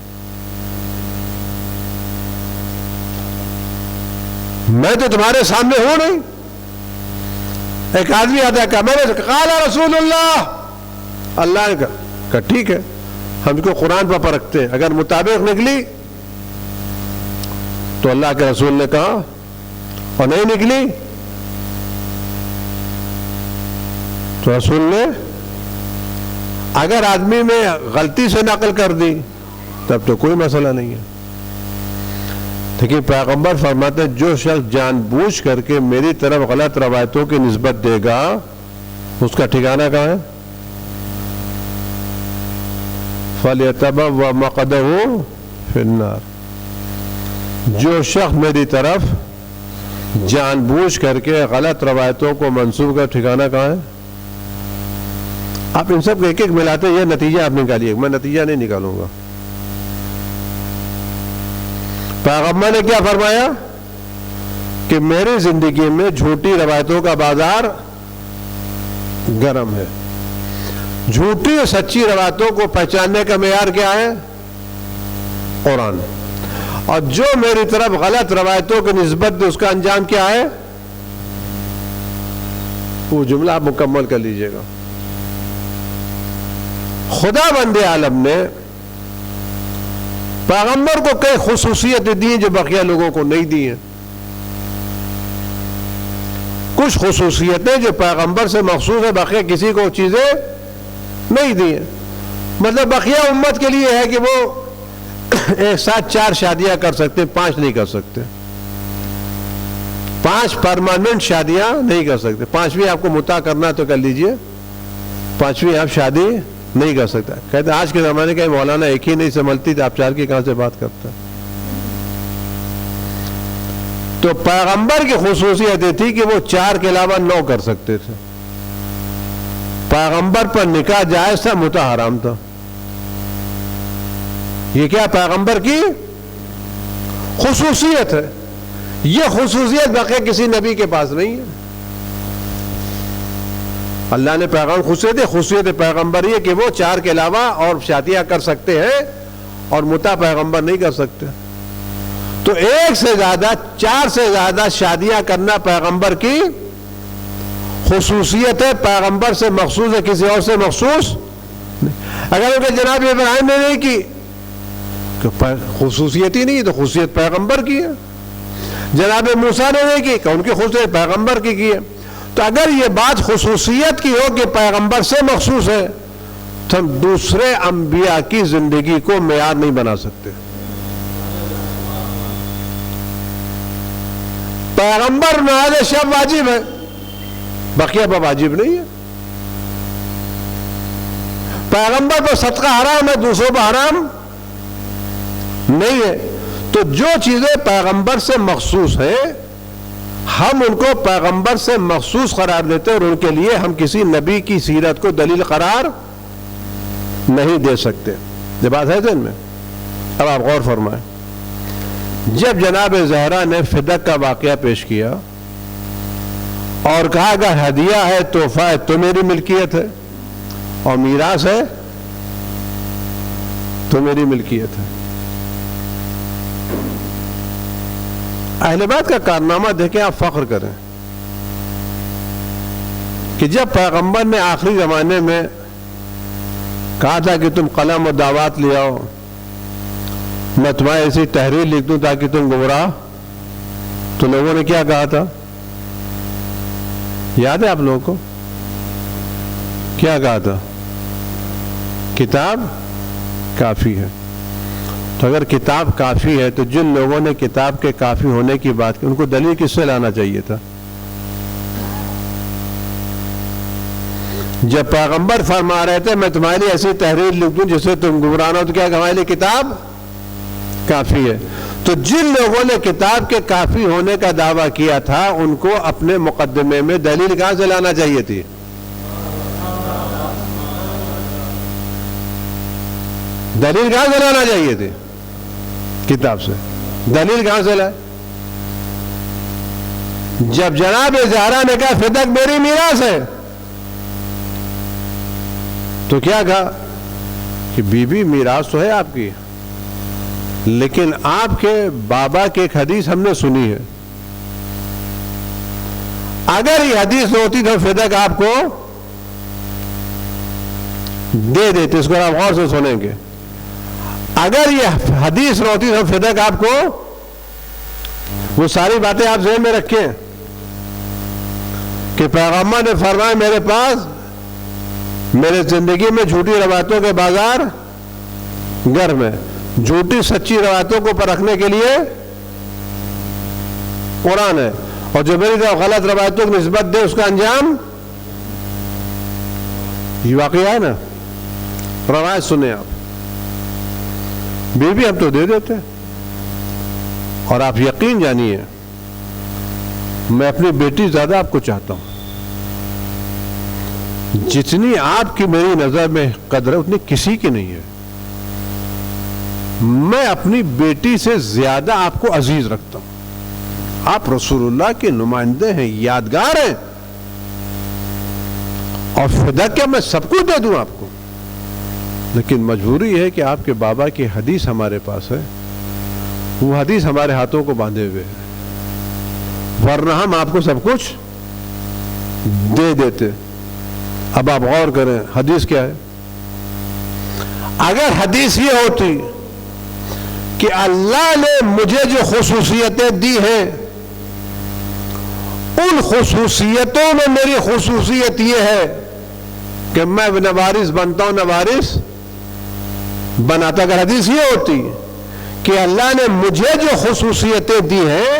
[SPEAKER 1] मैं तो तुम्हारे सामने हूं नहीं। एक आदमी आता है, कहा मैंने काला रसूलुल्लाह, अल्लाह ने कहा ठीक है हम इसको कुरान पर परखते हैं, अगर मुताबिक निकली तो अल्लाह के रसूल ने कहा, और नहीं निकली तो रसूल ने, अगर आदमी में गलती से नकल कर दी तब तो कोई मसला नहीं है। देखिए पैगंबर फरमाते हैं जो शख्स जानबूझ करके मेरी तरफ गलत रवायतों की निस्बत देगा उसका ठिकाना कहाँ है? फलयतबव्वा मक़अदहु फिन्नार। जो शख्स मेरी तरफ जानबूझ करके गलत रवायतों को मंसूब कर, ठिकाना कहाँ है? आप इन सब एक एक मिलाते ये नतीजा आप निकालिए, मैं नतीजा नहीं निकालूंगा। पैगंबर ने क्या फरमाया कि मेरी जिंदगी में झूठी रवायतों का बाजार गर्म है। झूठी और सच्ची रवायतों को पहचानने का मेयार क्या है? कुरान। और जो मेरी तरफ गलत रवायतों की निस्बत दे उसका अंजाम क्या है? वो जुमला आप मुकम्मल कर लीजिएगा। खुदा बंदे आलम ने पैगंबर को कई खुसूसियतें दी जो बाकिया लोगों को नहीं दी हैं। कुछ खुसूसियतें जो पैगंबर से मखसूस है, बाकिया किसी को चीजें नहीं दी हैं। मतलब बाकिया उम्मत के लिए है कि वो एक साथ 4 शादियां कर सकते हैं, 5 नहीं कर सकते। 5 परमानेंट शादियां नहीं कर सकते। 5वीं आपको मुता करना तो कर लीजिए, 5वीं आप शादी नहीं कर सकता। कहते आज के जमाने का मौलाना एक ही नहीं संभलती तो आप 4 की कहां से बात करते हैं? तो पैगंबर की खुसूसियत ये थी कि वो 4 के अलावा 9 कर सकते थे। पैगंबर पर निकाह जायज था, मुता हराम था। ये क्या पैगंबर की खुसूसियत है। ये खुसूसियत बाकी किसी नबी के पास नहीं है। अल्लाह ने पैगाम खुसूसियत पैगंबर ये कि वो 4 के अलावा और शादियां कर सकते हैं और मुता पैगंबर नहीं कर सकते। तो 1 से ज्यादा 4 से ज्यादा शादियां करना पैगंबर की खुसूसियत है, पैगंबर से मखसूस है, किसी और से मखसूस नहीं। अगर उनके जनाब इब्राहिम ने नहीं की तो खुसूसियत ही नहीं, तो खुसूसियत पैगंबर की है। जनाब मूसा ने नहीं की, उनकी खुसूसियत पैगंबर की है। तो अगर ये बात खुसूसियत की हो कि पैगंबर से मखसूस है तो हम दूसरे अंबिया की जिंदगी को मेयार नहीं बना सकते। पैगंबर नमाज शब वाजिब है, बकिया पर वाजिब नहीं है। पैगंबर पर सदका हराम है, दूसरों पर हराम नहीं है। तो जो चीजें पैगंबर से मखसूस है हम उनको पैगंबर से मखसूस करार देते हैं और उनके लिए हम किसी नबी की सीरत को दलील करार नहीं दे सकते। ये बात है ज़हन में। अब आप गौर फरमाएं, जब जनाब ज़हरा ने फिदक का वाक़या पेश किया और कहा अगर हदिया है, तोहफा है तो मेरी मिल्कियत है, और मीरास है तो मेरी मिल्कियत है। अहले बैत का कारनामा देखें, आप फख्र करें कि जब पैगंबर ने आखिरी ज़माने में कहा था कि तुम कलम और दावात ले आओ, मैं तुम्हें ऐसी तहरीर लिख दूं ताकि तुम गुमराह, तो लोगों ने क्या कहा था? याद है आप लोगों को? क्या कहा था? किताब काफ़ी है। तो अगर किताब काफ़ी है तो जिन लोगों ने किताब के काफ़ी होने की बात की, उनको दलील किससे लाना चाहिए था? जब पैगंबर फरमा रहे थे मैं तुम्हारे लिए ऐसी तहरीर लिख दूं जिससे तुम गुमराह हो, तो क्या हमारे लिए किताब काफ़ी है? तो जिन लोगों ने किताब के काफ़ी होने का दावा किया था, उनको अपने मुकदमे में दलील कहां से लाना चाहिए थी? दलील कहां से लाना चाहिए थी? किताब से। दलील कहां से लाए? जब जनाब ज़हरा ने कहा फिदक मेरी मीरास है, तो क्या कहा कि बीबी मीरास तो है आपकी, लेकिन आपके बाबा की एक हदीस हमने सुनी है, अगर ये हदीस होती तो फिदक आपको दे देते। इसको आप गौर से सुनेंगे। अगर ये हदीस होती तो फिदक आपको, वो सारी बातें आप ज़हन में रखें कि पैगंबर ने फरमाया मेरे पास मेरे जिंदगी में झूठी रवायतों के बाजार गर्म है, झूठी सच्ची रवायतों को परखने के लिए कुरान है, और जो मेरी तरफ गलत रवायतों की निस्बत दे उसका अंजाम ये वाकया है ना। रवायत सुने आप, बीवी हम तो दे देते, और आप यकीन जानिए मैं अपनी बेटी ज्यादा आपको चाहता हूं। जितनी आपकी मेरी नजर में कदर है उतनी किसी की नहीं है। मैं अपनी बेटी से ज्यादा आपको अजीज रखता हूं। आप रसूलुल्लाह के नुमाइंदे हैं, यादगार हैं, और फिदा क्या मैं सब कुछ दे दूं आपको, लेकिन मजबूरी है कि आपके बाबा की हदीस हमारे पास है, वो हदीस हमारे हाथों को बांधे हुए है, वरना हम आपको सब कुछ दे देते। अब आप गौर करें हदीस क्या है। अगर हदीस ये होती कि अल्लाह ने मुझे जो खुसूसियतें दी हैं, उन खुसूसियतों में मेरी खुसूसियत ये है कि मैं नवारिस बनता हूं, नवारिस बनाता। अगर हदीस ये होती कि अल्लाह ने मुझे जो खुसूसियतें दी हैं,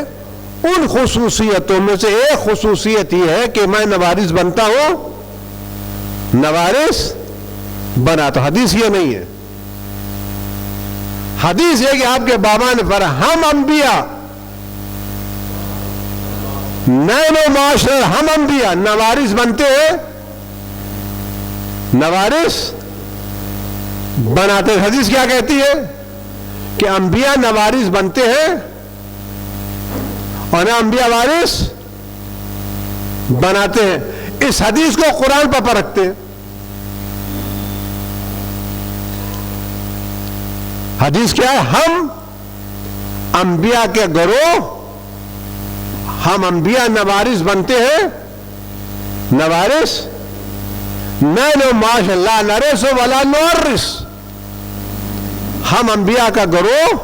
[SPEAKER 1] उन खुसूसियतों में से एक खुसूसियत ये है कि मैं नवारिस बनता हूं, नवारिस बनाता। हदीस ये नहीं है। हदीस है कि आपके बाबा ने फरमाया हम अंबिया नैनो माशर, हम अंबिया नवारिस बनते हैं, नवारिस बनाते। हदीस क्या कहती है कि अंबिया नवारिस बनते हैं और ना अंबिया वारिस बनाते हैं। इस हदीस को कुरान पर परखते हैं। हदीस क्या है? हम अंबिया के घरों, हम अंबिया नवारिस बनते हैं, नवारिस नैनो माशाल्लाह नरेसो वाला नोरिस। हम अंबिया का घरों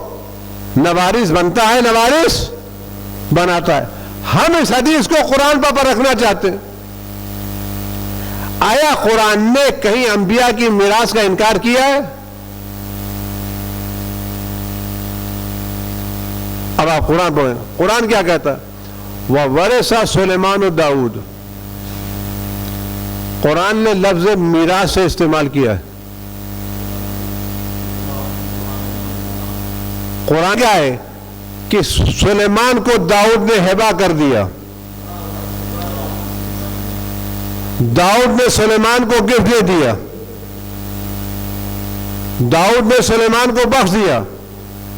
[SPEAKER 1] नवारिस बनता है, नवारिस बनाता है। हम इस हदीस को कुरान पर रखना चाहते हैं। आया कुरान ने कहीं अंबिया की मिरास का इनकार किया है? अब आप कुरान पढ़ें, कुरान क्या कहता है? वह वरेसा सुलेमान और दाऊद। कुरान ने लफ्ज मिरास से इस्तेमाल किया है। कुरान क्या है कि सुलेमान को दाऊद ने हिबा कर दिया, दाऊद ने सुलेमान को गिफ्ट दे दिया। दाऊद ने सुलेमान को बख्श दिया,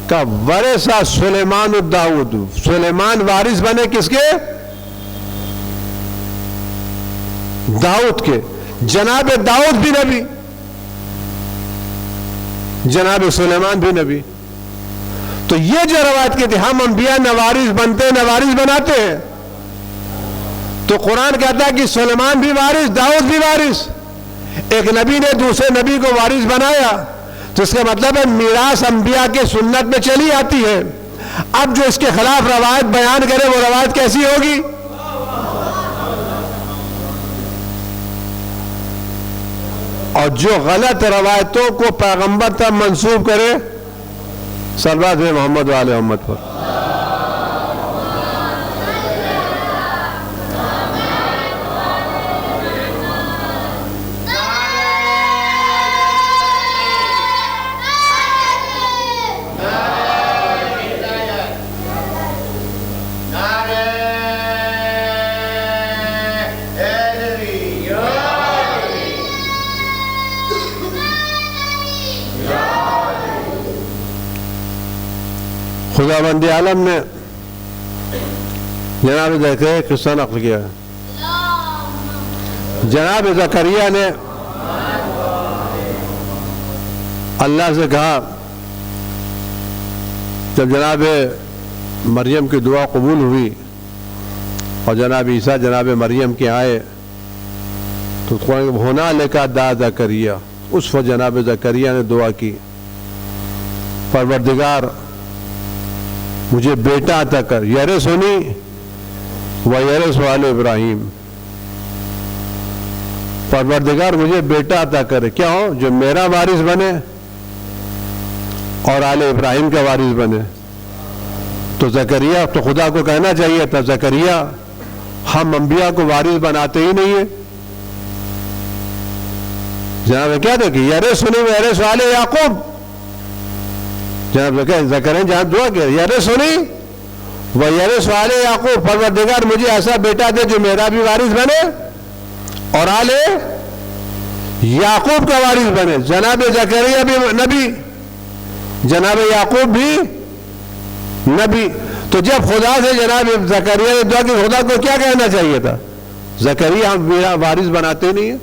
[SPEAKER 1] का वरेसा सुलेमान दाऊद, सुलेमान वारिस बने किसके? दाऊद के। जनाब दाऊद भी नबी, जनाब सुलेमान भी नबी। तो ये जो रवायत की थी हम अंबिया नवारिस बनते नवारिस बनाते हैं, तो कुरान कहता है कि सुलेमान भी वारिस, दाऊद भी वारिस। एक नबी ने दूसरे नबी को वारिस बनाया, तो इसका मतलब है मीरास अंबिया के सुन्नत में चली आती है। अब जो इसके खिलाफ रवायत बयान करे वो रवायत कैसी होगी? और जो गलत रवायतों को पैगंबर तक मंसूब करे, सलवात में मोहम्मद वाले मोहम्मद पर। खुदाबंदी आलम ने जनाब ज़करिया किस्सा नक़ल किया। जनाब ज़करिया ने अल्लाह से कहा, जब जनाब मरियम की दुआ कबूल हुई और जनाब ईसा जनाब मरियम के आए, तो होना लेका दा ज़करिया, उस वक्त जनाब ज़करिया ने दुआ की, परवरदिगार मुझे बेटा अता कर, यरसुनी व यरसु आले इब्राहिम। परवरदिगार मुझे बेटा अता करे, क्या हो? जो मेरा वारिस बने और आले इब्राहिम का वारिस बने। तो ज़करिया तो खुदा को कहना चाहिए था, ज़करिया हम अंबिया को वारिस बनाते ही नहीं है। जनाब क्या देखिए, यरसुनी व यरसु आले याकूब। जनाब ज़करिया जहां दुआ किया, यरसुनी व यरसु आले याकूब, परवरदिगार मुझे ऐसा बेटा दे जो मेरा भी वारिस बने और आले याकूब का वारिस बने। जनाब ज़करिया भी नबी, जनाब याकूब भी नबी। तो जब खुदा से जनाब ज़करिया ने दुआ की, खुदा को क्या कहना चाहिए था? ज़करिया हम मेरा वारिस बनाते नहीं है।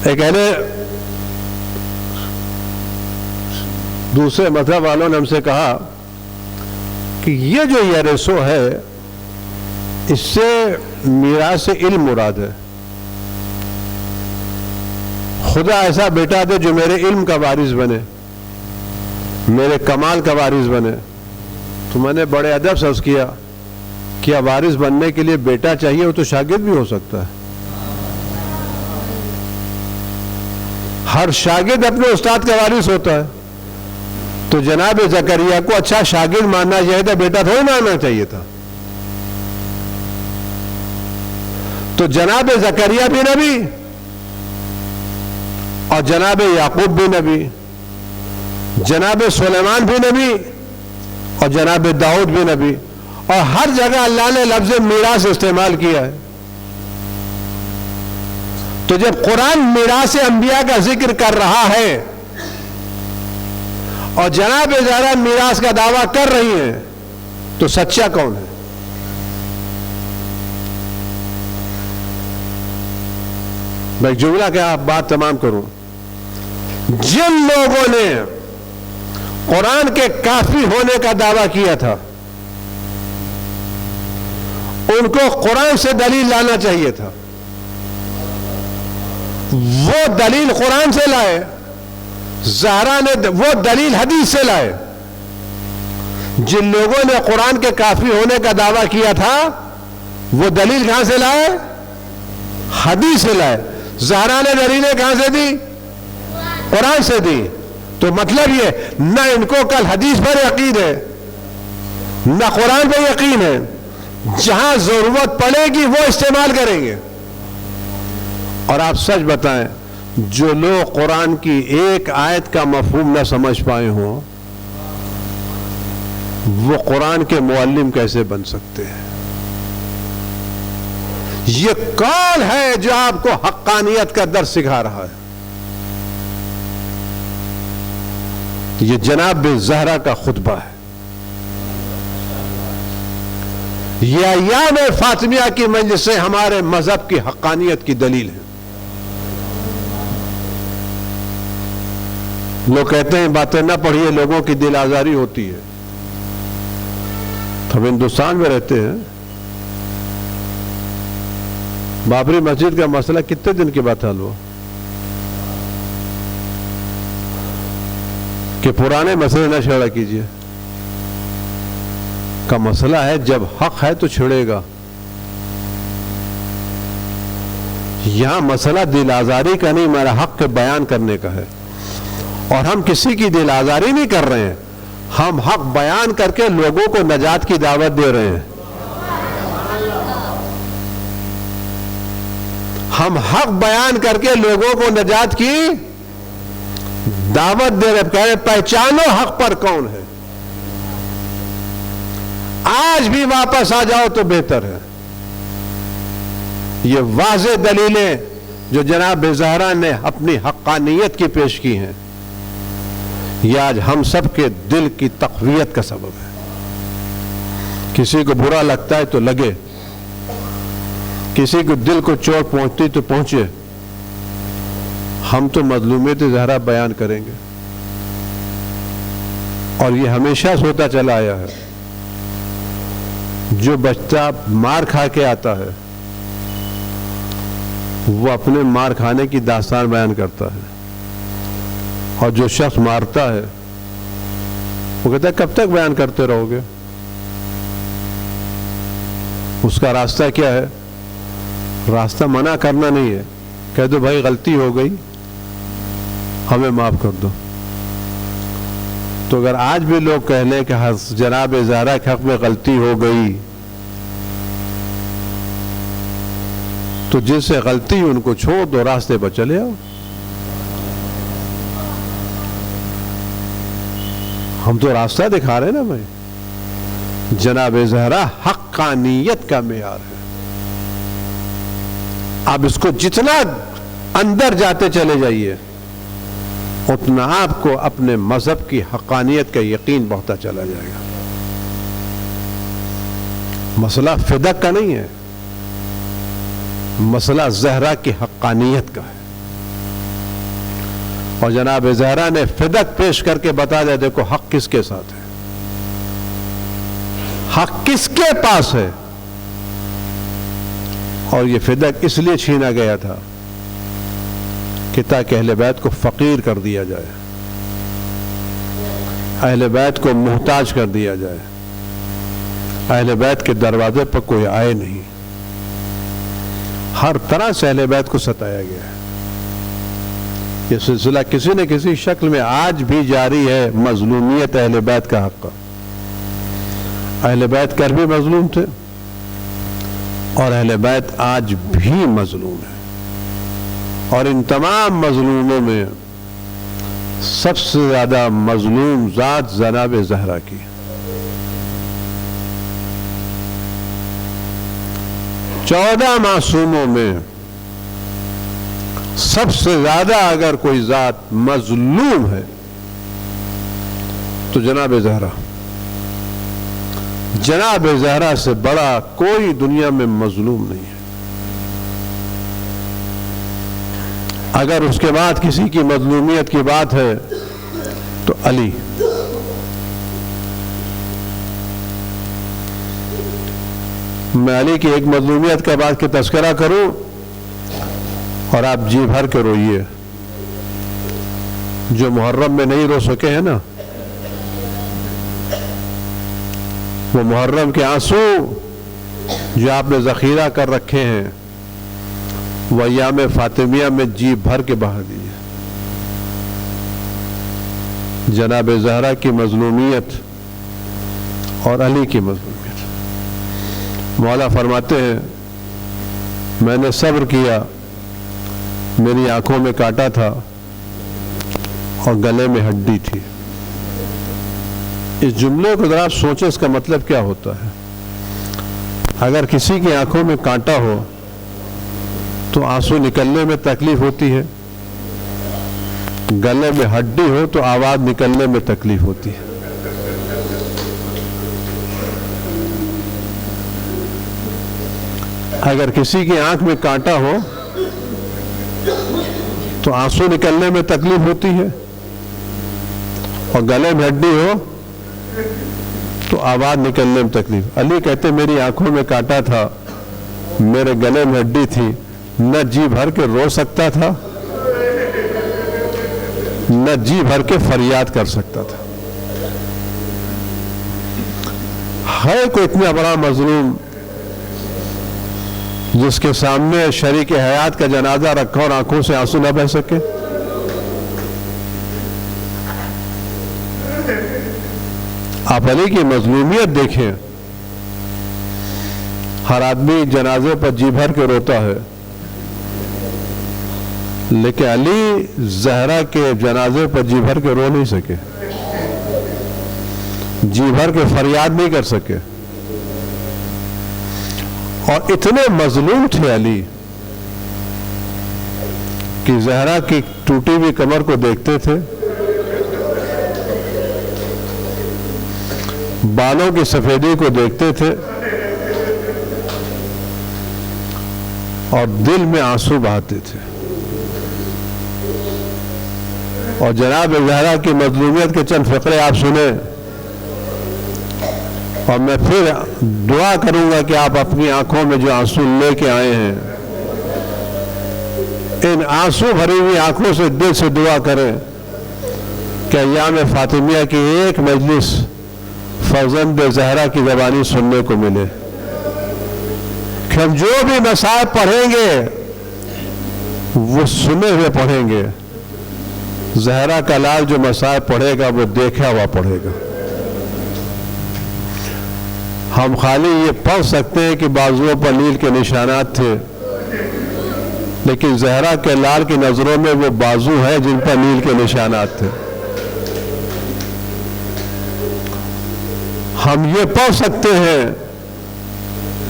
[SPEAKER 1] एक अहले दूसरे मजहब वालों ने हमसे कहा कि ये जो यरसो है, इससे मीरास से इल्म मुराद है। खुदा ऐसा बेटा दे जो मेरे इल्म का वारिस बने, मेरे कमाल का वारिस बने। तो मैंने बड़े अदब से अर्ज़ किया, क्या वारिस बनने के लिए बेटा चाहिए? वो तो शागिर्द भी हो सकता है। हर शागिर्द अपने उस्ताद का वारिस होता है। तो जनाब ज़करिया को अच्छा शागिर्द मानना चाहिए था, बेटा थोड़ी मानना चाहिए था। तो जनाब ज़करिया भी नबी और जनाब याकूब भी नबी, जनाब सुलेमान भी नबी और जनाब दाऊद भी नबी। और हर जगह अल्लाह ने लफ्ज़ मीरास इस्तेमाल किया है। तो जब कुरान मीरास अंबिया का जिक्र कर रहा है और जनाब ज़हरा मीरास का दावा कर रही है, तो सच्चा कौन है? मैं जुमला क्या बात तमाम करूं। जिन लोगों ने कुरान के काफी होने का दावा किया था, उनको कुरान से दलील लाना चाहिए था। वो दलील कुरान से लाए, ज़हरा ने वो दलील हदीस से लाए। जिन लोगों ने कुरान के काफी होने का दावा किया था, वो दलील कहां से लाए? हदीस से लाए। ज़हरा ने दलीलें कहां से दी? कुरान से दी। तो मतलब ये, न इनको कल हदीस पर यकीन है, न कुरान पर यकीन है। जहां जरूरत पड़ेगी वो इस्तेमाल करेंगे। और आप सच बताएं, जो लोग कुरान की एक आयत का मफहूम न समझ पाए हों, वो कुरान के मुअल्लिम कैसे बन सकते हैं? ये कौन है जो आपको हक्कानियत का दर्स सिखा रहा है? ये जनाब ज़हरा का खुतबा है। ये अय्याम फातिमिया की मजलिसें हमारे मजहब की हक्कानियत की दलील है। लोग कहते हैं बातें ना पढ़िए, लोगों की दिल आजारी होती है। हम हिंदुस्तान में रहते हैं। बाबरी मस्जिद का मसला कितने दिन के बाद हल हुआ? कि पुराने मसले न छेड़ा कीजिए का मसला है। जब हक है तो छिड़ेगा। यहां मसला दिल आजारी का नहीं, मेरा हक के बयान करने का है। और हम किसी की दिल आजारी नहीं कर रहे हैं, हम हक बयान करके लोगों को नजात की दावत दे रहे हैं। हम हक बयान करके लोगों को नजात की दावत दे रहे, कह रहे पहचानो हक पर कौन है। आज भी वापस आ जाओ तो बेहतर है। ये वाज़े दलीलें जो जनाब ज़हरा ने अपनी हक्कानियत की पेश की हैं, ये आज हम सब के दिल की तक़वियत का सबब है। किसी को बुरा लगता है तो लगे, किसी को दिल को चोट पहुंचती तो पहुंचे। हम तो मज़लूमियत ज़हरा बयान करेंगे। और ये हमेशा से होता चला आया है। जो बच्चा मार खा के आता है वो अपने मार खाने की दास्तान बयान करता है, और जो शख्स मारता है वो कहता है कब तक बयान करते रहोगे? उसका रास्ता क्या है? रास्ता मना करना नहीं है, कह दो भाई गलती हो गई, हमें माफ कर दो। तो अगर आज भी लोग कह लें कि जनाब ज़हरा के हक में गलती हो गई, तो जिससे गलती उनको छोड़ दो, रास्ते पर चले आओ। हम तो रास्ता दिखा रहे हैं ना भाई। जनाब ज़हरा हक्कानियत का मेयार है। आप इसको जितना अंदर जाते चले जाइए, उतना आपको अपने मजहब की हक्कानियत का यकीन बढ़ता चला जाएगा। मसला फिदक का नहीं है, मसला ज़हरा की हक्कानियत का है। और जनाब ज़हरा ने फिदक पेश करके बता दिया, देखो हक किसके साथ है, हक किसके पास है। और ये फिदक इसलिए छीना गया था कि ताकि अहले बैत को फकीर कर दिया जाए, अहले बैत को मुहताज कर दिया जाए, अहले बैत के दरवाजे पर कोई आए नहीं। हर तरह से अहले बैत को सताया गया है। ये सिलसिला किसी न किसी शक्ल में आज भी जारी है। मजलूमियत अहले बैत का हक का। अहले बैत कर भी मजलूम थे और अहले बैत आज भी मजलूम है। और इन तमाम मजलूमों में सबसे ज्यादा मजलूम जात जनाब ज़हरा की। चौदह मासूमों में सबसे ज्यादा अगर कोई जात मजलूम है तो जनाब ज़हरा। जनाब ज़हरा से बड़ा कोई दुनिया में मजलूम नहीं है। अगर उसके बाद किसी की मजलूमियत की बात है तो अली। मैं अली की एक मजलूमियत के बाद के तस्करा करूं और आप जी भर के रोइए। जो मुहर्रम में नहीं रो सके हैं ना, वो मुहर्रम के आंसू जो आपने ज़ख़ीरा कर रखे हैं वो अय्याम फातिमिया में जी भर के बहा दिए। जनाब ज़हरा की मजलूमियत और अली की मजलूमियत। मौला फरमाते हैं, मैंने सब्र किया, मेरी आंखों में कांटा था और गले में हड्डी थी। इस जुमले को जरा सोचें, इसका मतलब क्या होता है। अगर किसी की आंखों में कांटा हो तो आंसू निकलने में तकलीफ होती है, गले में हड्डी हो तो आवाज निकलने में तकलीफ होती है। अगर किसी की आंख में कांटा हो तो आंसू निकलने में तकलीफ होती है, और गले में हड्डी हो तो आवाज निकलने में तकलीफ। अली कहते मेरी आंखों में कांटा था, मेरे गले में हड्डी थी, न जी भर के रो सकता था न जी भर के फरियाद कर सकता था। है कोई इतना बड़ा मजलूम जिसके सामने शरीक हयात का जनाजा रखा और आंखों से आंसू न बह सके? आप अली की मजलूमियत देखें। हर आदमी जनाजे पर जी भर के रोता है, लेकिन अली जहरा के जनाजे पर जी भर के रो नहीं सके, जी भर के फरियाद नहीं कर सके। और इतने मजलूम थे अली कि जहरा की टूटी हुई कमर को देखते थे, बालों की सफेदी को देखते थे और दिल में आंसू बहाते थे। और जनाब ज़हरा की मज़लूमियत के चंद फ़क़रे आप सुने, और मैं फिर दुआ करूंगा कि आप अपनी आंखों में जो आंसू लेके आए हैं, इन आंसू भरी हुई आंखों से दिल से दुआ करें कि अय्याम फातिमिया की एक मजलिस फर्जंद ज़हरा की ज़बानी सुनने को मिले, कि हम जो भी मसाइब पढ़ेंगे वो सुने हुए पढ़ेंगे। ज़हरा का लाल जो मसाइब पढ़ेगा वो देखा हुआ पढ़ेगा। हम खाली ये पढ़ सकते हैं कि बाजुओं पर नील के निशानात थे, लेकिन ज़हरा के लाल की नज़रों में वो बाजू है जिन पर नील के निशानात थे। हम ये पढ़ सकते हैं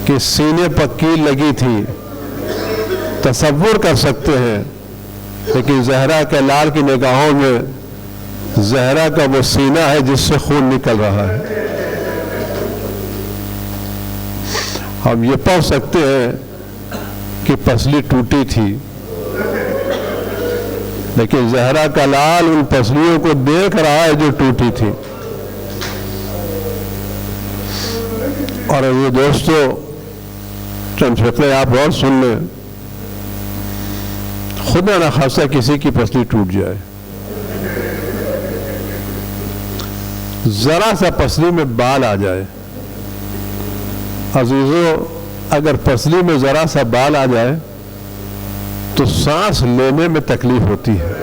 [SPEAKER 1] कि सीने पर कील लगी थी, तसव्वुर कर सकते हैं, लेकिन ज़हरा के लाल की निगाहों में ज़हरा का वो सीना है जिससे खून निकल रहा है। हम ये पढ़ सकते हैं कि पसली टूटी थी, लेकिन ज़हरा का लाल उन पसलियों को देख रहा है जो टूटी थी। और ये दोस्तों, चंद फ़क़रे आप और सुन लें। खुदा ना खासा किसी की पसली टूट जाए, जरा सा पसली में बाल आ जाए। अजीजों, अगर पसली में जरा सा बाल आ जाए तो सांस लेने में तकलीफ होती है।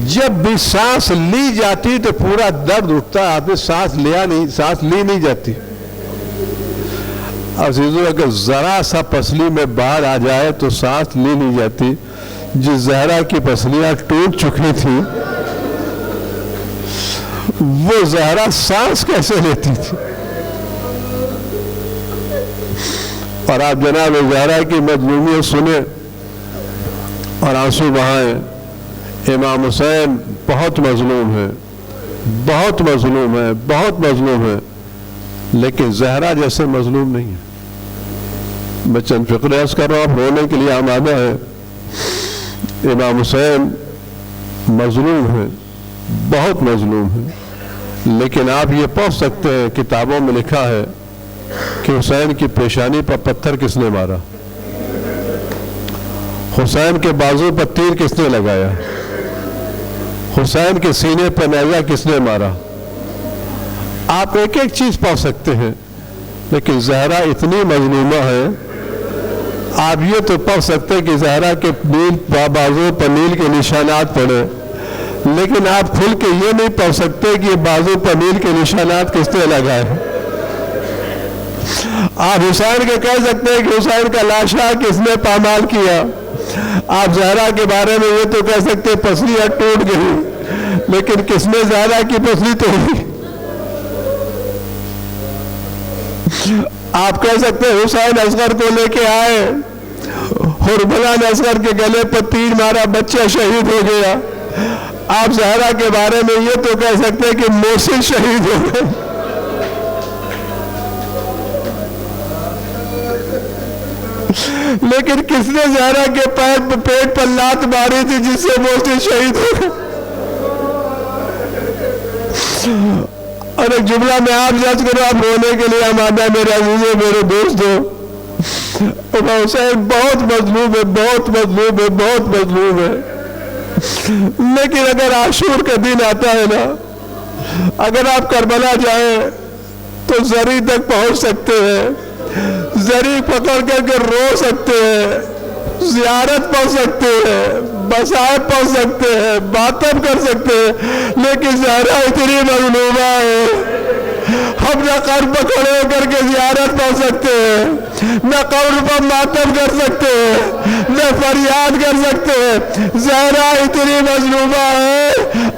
[SPEAKER 1] जब भी सांस ली जाती तो पूरा दर्द उठता है, आदमी सांस ली नहीं जाती। अजीजों, अगर जरा सा पसली में बाढ़ आ जाए तो सांस ली नहीं जाती। जिस ज़हरा की पसलियां टूट चुकी थी, वो ज़हरा सांस कैसे लेती थी? और आप जनाब ज़हरा की मज़लूमियत सुने और आंसू बहाएं। इमाम हुसैन बहुत मज़लूम है, बहुत मज़लूम है, बहुत मज़लूम है, लेकिन ज़हरा जैसे मज़लूम नहीं है। मैं चंद फ़क़रे अर्ज़ कर रहा हूँ, आप रोने के लिए आमादा है। इमाम हुसैन मज़लूम है, बहुत मज़लूम है, लेकिन आप ये पढ़ सकते हैं, किताबों में लिखा है कि हुसैन की पेशानी पर पत्थर किसने मारा, हुसैन के बाजू पर तीर किसने लगाया, हुसैन के सीने पर नेज़ा किसने मारा। आप एक एक चीज पढ़ सकते हैं, लेकिन ज़हरा इतनी मज़लूमा है। आप ये तो पढ़ सकते हैं कि ज़हरा के बाजू पर नील के निशानात पड़े, लेकिन आप खुल के ये नहीं पढ़ सकते कि बाजू पर नील के निशानात किसने लगाए। आप हुसैन के कह सकते हैं कि हुसैन का लाशा किसने पामाल किया। आप ज़हरा के बारे में ये तो कह सकते हैं पसलियां टूट गई, लेकिन किसने ज़हरा की पसली तोड़ी? आप कह सकते हैं हुसैन असगर को लेके आए, हुरबलान असगर के गले पर तीर मारा, बच्चा शहीद हो गया। आप ज़हरा के बारे में ये तो कह सकते हैं कि मोहसिन शहीद हो गए। लेकिन किसने ज़हरा के पेट पर लात मारी थी जिससे मोहसिन शहीद हो गए? और एक जुमला में आप जज करो, आप रोने के लिए आमादा मेरे अजीजों, मेरे दोस्तों। हुसैन बहुत मजलूम है, बहुत मजलूम है, बहुत मजलूम है। लेकिन अगर आशूर का दिन आता है ना, अगर आप करबला जाए तो जरी तक पहुंच सकते हैं, जरी पकड़ करके रो सकते हैं, ज़ियारत पढ़ सकते हैं, बसायब पढ़ सकते हैं, मातम कर सकते हैं। लेकिन ज़हरा इतनी मजलूमा है, हम न कब्र पर खड़े होकर के ज़ियारत पढ़ सकते हैं, न कब्र पर मातम कर सकते हैं, न फरियाद कर सकते हैं। ज़हरा इतनी मजलूमा है,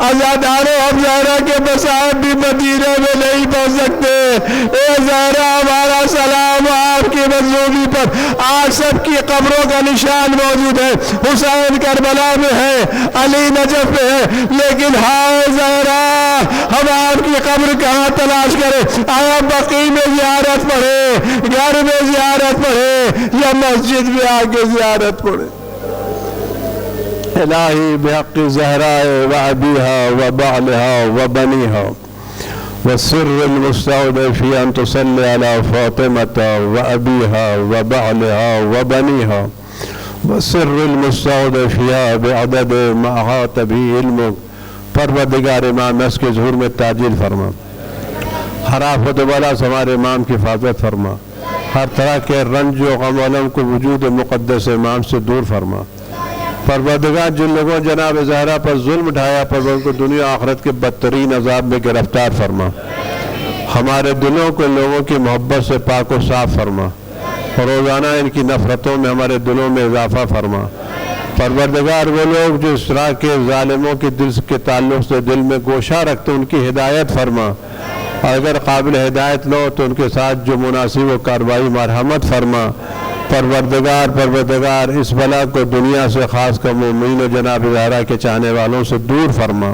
[SPEAKER 1] अज़ादारों हम ज़हरा के बसायब भी मदीने में नहीं पढ़ सकते। ए ज़हरा, हमारा सलाम आपकी मजलूमी पर। आज सबकी कब्रों का निशान मौजूद है, हुसैन करबला में है, अली नजफ में है, लेकिन हाय ज़हरा, हम आपकी कब्र कहाँ तलाश करें? आया बकी में ज़ियारत पढ़े, घर में ज़ियारत पढ़े, या मस्जिद में आके ज़ियारत पढ़े। इलाही बिहक़्क़ि ज़हरा व अबीहा व बालिहा व बनीहा व सिर्रुल मुस्तौदअ फ़ी अन तुसल्ली अला फ़ातिमता व अबीहा व बालिहा व बनीहा व सिर्रुल मुस्तौदअ फ़ीहा बिअदद मा अहात बिही इल्मुक। परवरदिगार इमाम नस के ज़ुहूर में ताजील फरमा, हर आफत बला से हमारे इमाम की हिफाजत फरमा, हर तरह के रंज व गम अलम को वजूद मुक़द्दस इमाम से दूर फरमा। परवरदिगार जिन लोगों जनाब ज़हरा पर जुल्म ढाया, पर उनको दुनिया आखिरत के बदतरीन अजाब में गिरफ्तार फरमा। हमारे दिलों को लोगों की मोहब्बत से पाक व साफ फरमा, और रोज़ाना इनकी नफ़रतों में हमारे दिलों में इजाफा फरमा। परवरदिगार वो लोग जो इस तरह के ज़ालिमों के दिल के ताल्लुक़ से दिल में गोशा रखते, उनकी हिदायत फरमा, और अगर काबिल हिदायत लो तो उनके साथ जो मुनासिब व कार्रवाई मरहमत फरमा। परवरदिगार इस बला को दुनिया से ख़ास कर मोमिन व जनाब ज़हरा के चाहने वालों से दूर फरमा।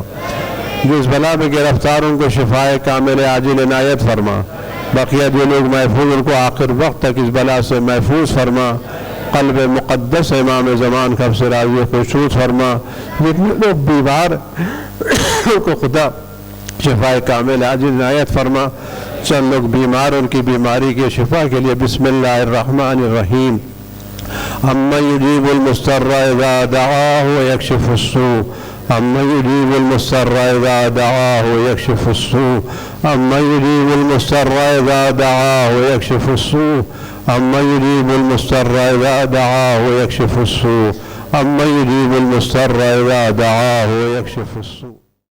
[SPEAKER 1] जो इस बला में गिरफ्तार उनको शिफाए कामिल आजिल इनायत फरमा। बकिया जो लोग महफूज, उनको आखिर वक्त तक इस बला से महफूज फरमा। क़ल्ब मुक़द्दस इमाम ज़मान कब से राज़ी खुशूस फरमा। जितने लोग बीमार उनको खुदा शिफाए कामिल आजिल इनायत फरमा। चंद लोग बीमार, उनकी बीमारी के शिफा के लिए बिस्मिल्लाहिर्रहमानिर्रहीम। अम्मन युजीबुल मुस्तर्रा इज़ा दआहु व यक्शिफुस्सू, अम्मन युजीबुल मुस्तर्रा इज़ा दआहु व यक्शिफुस्सू, अम्मन युजीबुल मुस्तर्रा इज़ा दआहु व यक्शिफुस्सू, अम्मन युजीबुल मुस्तर्रा इज़ा दआहु व यक्शिफुस्सू, अम्मन युजीबुल मुस्तर्रा इज़ा दआहु व यक्शिफुस्सू।